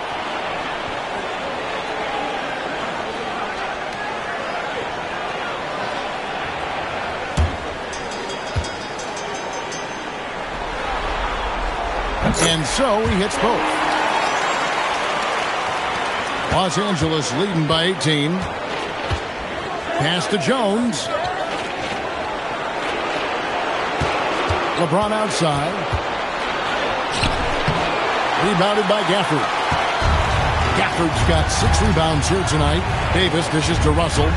And so he hits both. Los Angeles leading by 18. Pass to Jones. LeBron outside. Rebounded by Gafford. Gafford's got 6 rebounds here tonight. Davis dishes to Russell.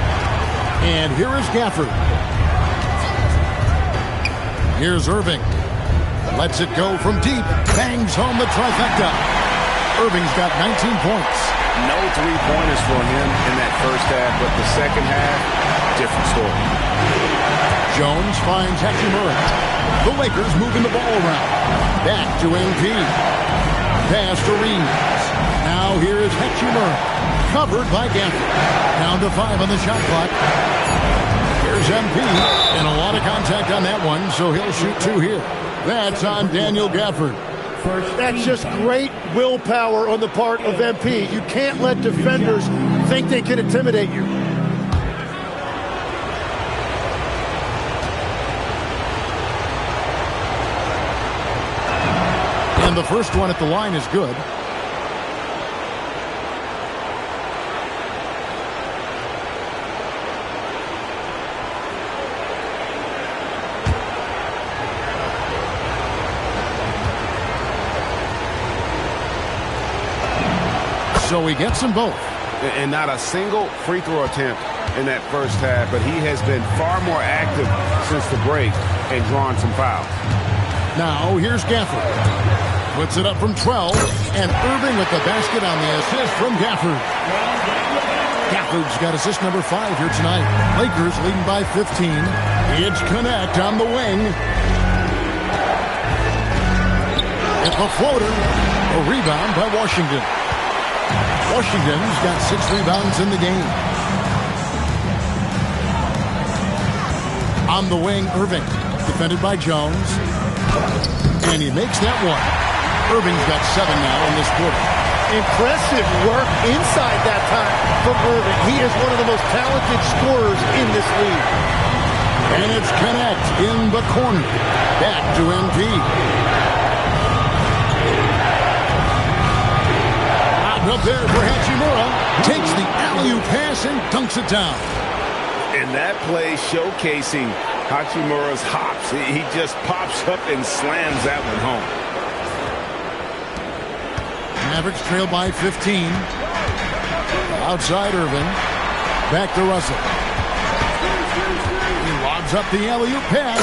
And here is Gafford. Here's Irving. Lets it go from deep. Bangs home the trifecta. Irving's got 19 points. No three-pointers for him in that first half, but the second half, different story. Jones finds Hachimura. The Lakers moving the ball around. Back to MP. Pass to Reeves. Now here is Hachimura. Covered by Gafford. Down to 5 on the shot clock. Here's MP. And a lot of contact on that one, so he'll shoot 2 here. That's on Daniel Gafford. That's just great willpower on the part of MP. You can't let defenders think they can intimidate you. And the first one at the line is good. So he gets them both. And not a single free throw attempt in that first half, but he has been far more active since the break and drawn some fouls. Now, here's Gafford. Puts it up from 12, and Irving with the basket on the assist from Gafford. Gafford's got assist number 5 here tonight. Lakers leading by 15. It's Connect on the wing. It's a floater. A rebound by Washington. Washington's got 6 rebounds in the game. On the wing, Irving. Defended by Jones. And he makes that one. Irving's got 7 now in this quarter. Impressive work inside that time from Irving. He is one of the most talented scorers in this league. And it's Connect in the corner. Back to MP. Up there for Hachimura. Takes the alley-oop pass and dunks it down. And that play showcasing Hachimura's hops. He just pops up and slams that one home. Mavericks trail by 15. Outside Irving. Back to Russell. He lobs up the alley-oop pass.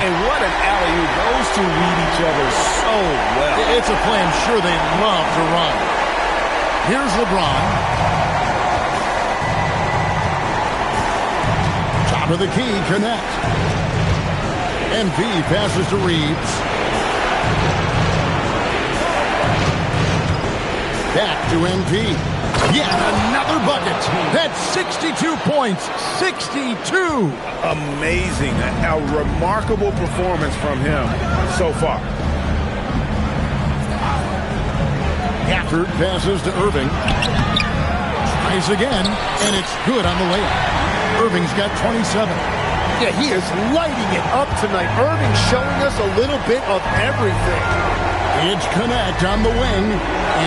And what an alley-oop. Those two read each other so well. It's a play I'm sure they love to run. Here's LeBron. Top of the key, Connect. MP passes to Reeves. Back to MP. Yet another bucket. That's 62 points. 62. Amazing. A remarkable performance from him so far. Gafford passes to Irving. Tries again, and it's good on the layup. Irving's got 27. Yeah, he is lighting it up tonight. Irving showing us a little bit of everything. It's Connect on the wing,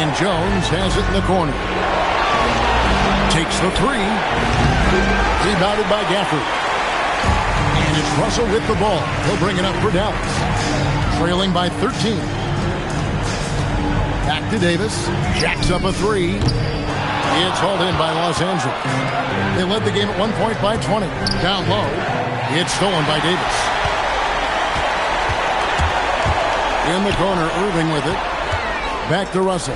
and Jones has it in the corner. Takes the 3. Rebounded by Gafford. And it's Russell with the ball. He'll bring it up for Dallas. Trailing by 13. Back to Davis. Jacks up a 3. It's hauled in by Los Angeles. They led the game at 1 point by 20. Down low. It's stolen by Davis. In the corner, Irving with it. Back to Russell.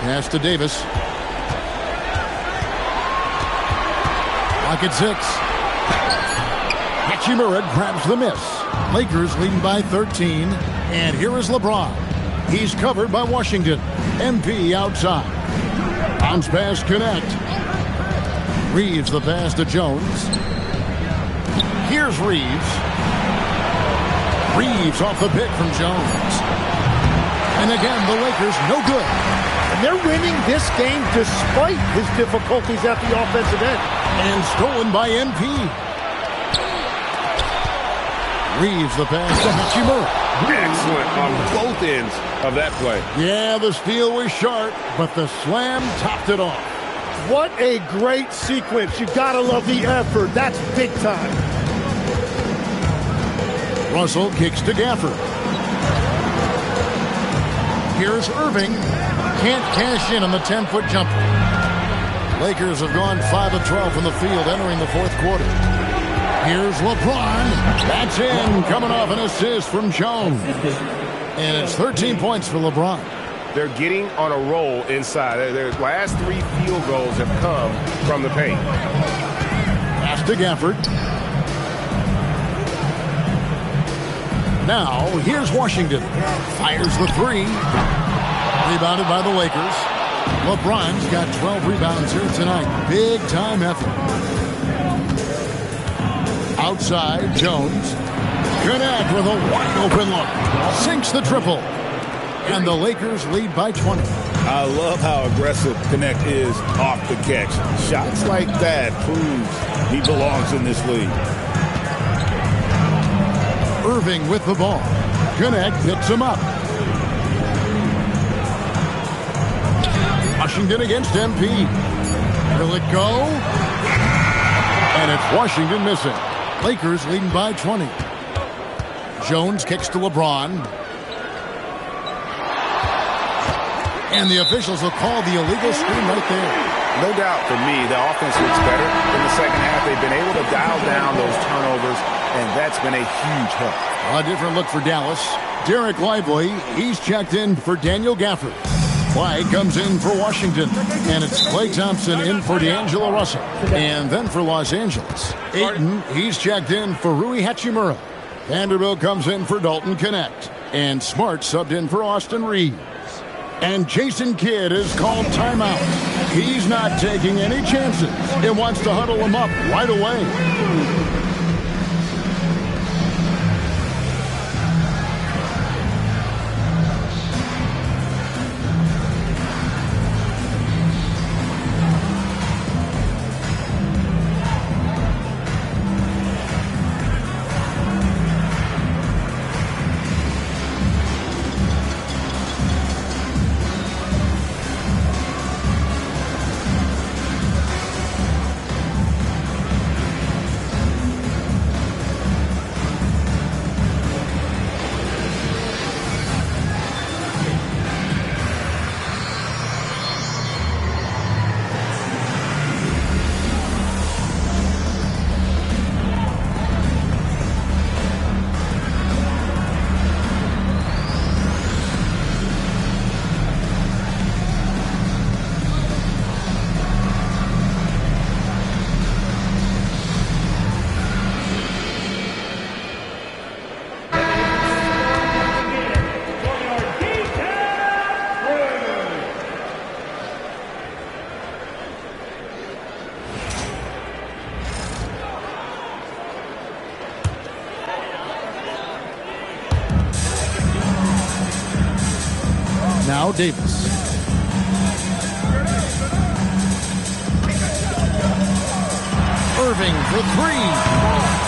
Pass to Davis. Lock at 6. Hachimura grabs the miss. Lakers leading by 13. And here is LeBron. He's covered by Washington. MP outside. Bounce pass, Connect. Reeves the pass to Jones. Here's Reeves. Reeves off the pick from Jones. And again, the Lakers no good. And they're winning this game despite his difficulties at the offensive end. And stolen by MP. Reeves the pass to Hachimura. Excellent on both ends of that play. Yeah, the steal was sharp, but the slam topped it off. What a great sequence. You gotta love the effort. That's big time. Russell kicks to Gafford. Here's Irving. Can't cash in on the 10-foot jumper. Lakers have gone 5 of 12 from the field entering the fourth quarter. Here's LeBron. That's in. Coming off an assist from Jones. And it's 13 points for LeBron. They're getting on a roll inside. Their last 3 field goals have come from the paint. Pass to Gafford. Now, here's Washington. Fires the 3. Rebounded by the Lakers. LeBron's got 12 rebounds here tonight. Big time effort. Outside, Jones. Connect with a wide open look. Sinks the triple. And the Lakers lead by 20. I love how aggressive Connect is off the catch. Shots like that proves he belongs in this league. Irving with the ball. Connect picks him up. Washington against MP. Will it go? And it's Washington missing. Lakers leading by 20. Jones kicks to LeBron. And the officials will call the illegal screen right there. No doubt for me, the offense looks better in the second half. They've been able to dial down those turnovers, and that's been a huge help. A different look for Dallas. Derek Lively, he's checked in for Daniel Gafford. Flag comes in for Washington, and it's Klay Thompson in for D'Angelo Russell. And then for Los Angeles, Ayton, he's checked in for Rui Hachimura. Vanderbilt comes in for Dalton Connect, and Smart subbed in for Austin Reeves. And Jason Kidd is called timeout. He's not taking any chances and wants to huddle him up right away. Now Davis. Irving for three.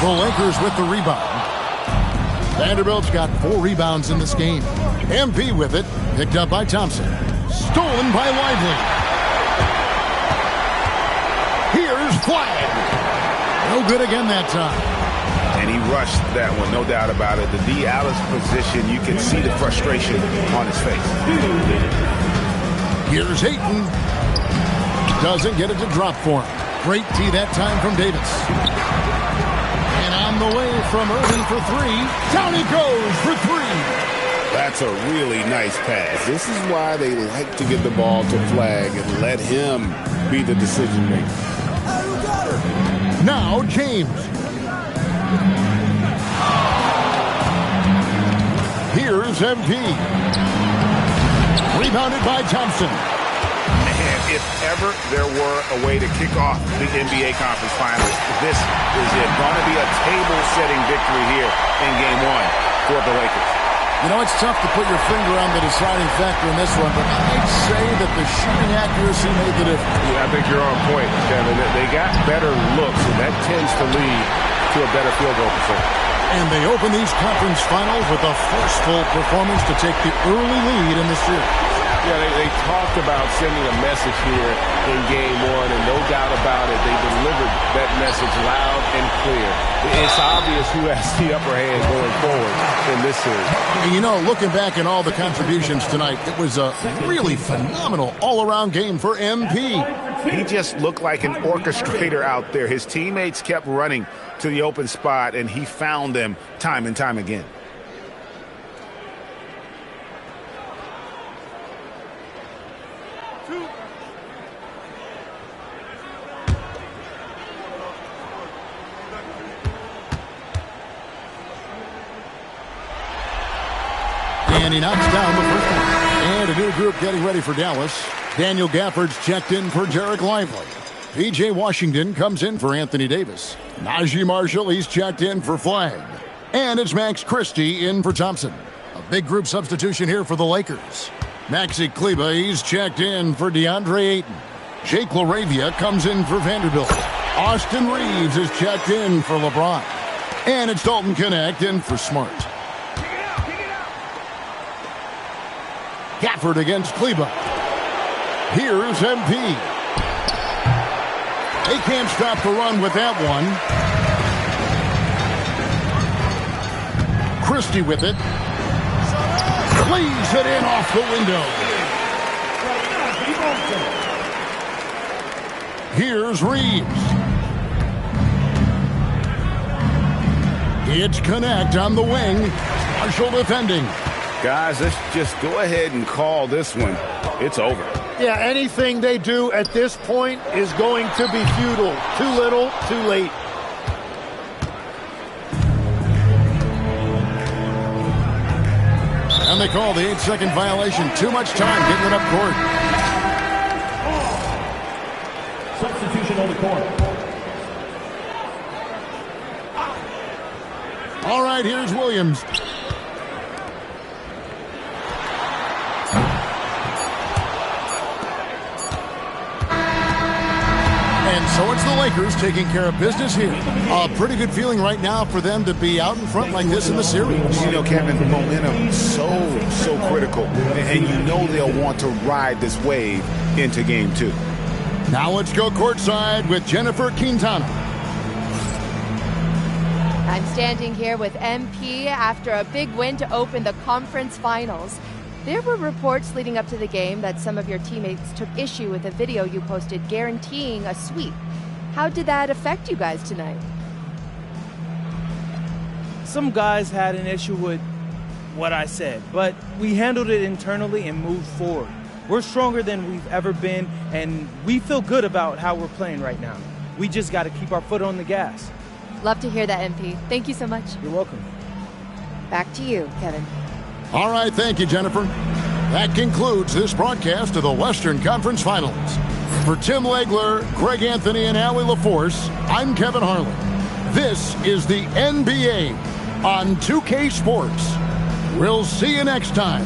The Lakers with the rebound. Vanderbilt's got 4 rebounds in this game. MP with it. Picked up by Thompson. Stolen by Lively. Here's Flag. No good again that time. And he rushed that one, no doubt about it. The D. Alice position, you can see the frustration on his face. Here's Ayton. Doesn't get it to drop for him. Great tee that time from Davis. And on the way from Irving for 3. Down he goes for 3. That's a really nice pass. This is why they like to get the ball to Flag and let him be the decision maker. Now James. Here's MP. Rebounded by Thompson. And if ever there were a way to kick off the NBA Conference Finals, this is it. Going to be a table-setting victory here in Game 1 for the Lakers. You know, it's tough to put your finger on the deciding factor in this one, but I'd say that the shooting accuracy made the difference. Yeah, I think you're on point, Kevin. They got better looks, and that tends to lead to a better field goal percentage. And they open these conference finals with a forceful performance to take the early lead in the series. Yeah, they talked about sending a message here in Game 1, and no doubt about it, they delivered that message loud and clear. It's obvious who has the upper hand going forward in this series. And you know, looking back at all the contributions tonight, it was a really phenomenal all-around game for MP. He just looked like an orchestrator out there. His teammates kept running to the open spot, and he found them time and time again. And he knocks down the first one. And a new group getting ready for Dallas. Daniel Gafford's checked in for Derek Lively. P.J. Washington comes in for Anthony Davis. Najee Marshall, he's checked in for Flag. And it's Max Christie in for Thompson. A big group substitution here for the Lakers. Maxi Kleber, he's checked in for DeAndre Ayton. Jake LaRavia comes in for Vanderbilt. Austin Reeves is checked in for LeBron. And it's Dalton Connect in for Smart. Gafford against Kleber. Here's MP. They can't stop the run with that one. Christie with it. Leaves it in off the window. Here's Reeves. It's Connect on the wing. Marshall defending. Guys, let's just go ahead and call this one. It's over. Yeah, anything they do at this point is going to be futile. Too little, too late. And they call the 8-second violation. Too much time getting it up court. Substitution on the court. All right, here's Williams. And so it's the Lakers taking care of business here. A pretty good feeling right now for them to be out in front like this in the series. You know, Kevin, momentum so critical. And you know they'll want to ride this wave into game 2. Now let's go courtside with Jennifer Quintana. I'm standing here with MP after a big win to open the conference finals. There were reports leading up to the game that some of your teammates took issue with a video you posted guaranteeing a sweep. How did that affect you guys tonight? Some guys had an issue with what I said, but we handled it internally and moved forward. We're stronger than we've ever been, and we feel good about how we're playing right now. We just got to keep our foot on the gas. Love to hear that, MP. Thank you so much. You're welcome. Back to you, Kevin. All right, thank you, Jennifer. That concludes this broadcast of the Western Conference Finals. For Tim Legler, Greg Anthony, and Allie LaForce, I'm Kevin Harlan. This is the NBA on 2K Sports. We'll see you next time.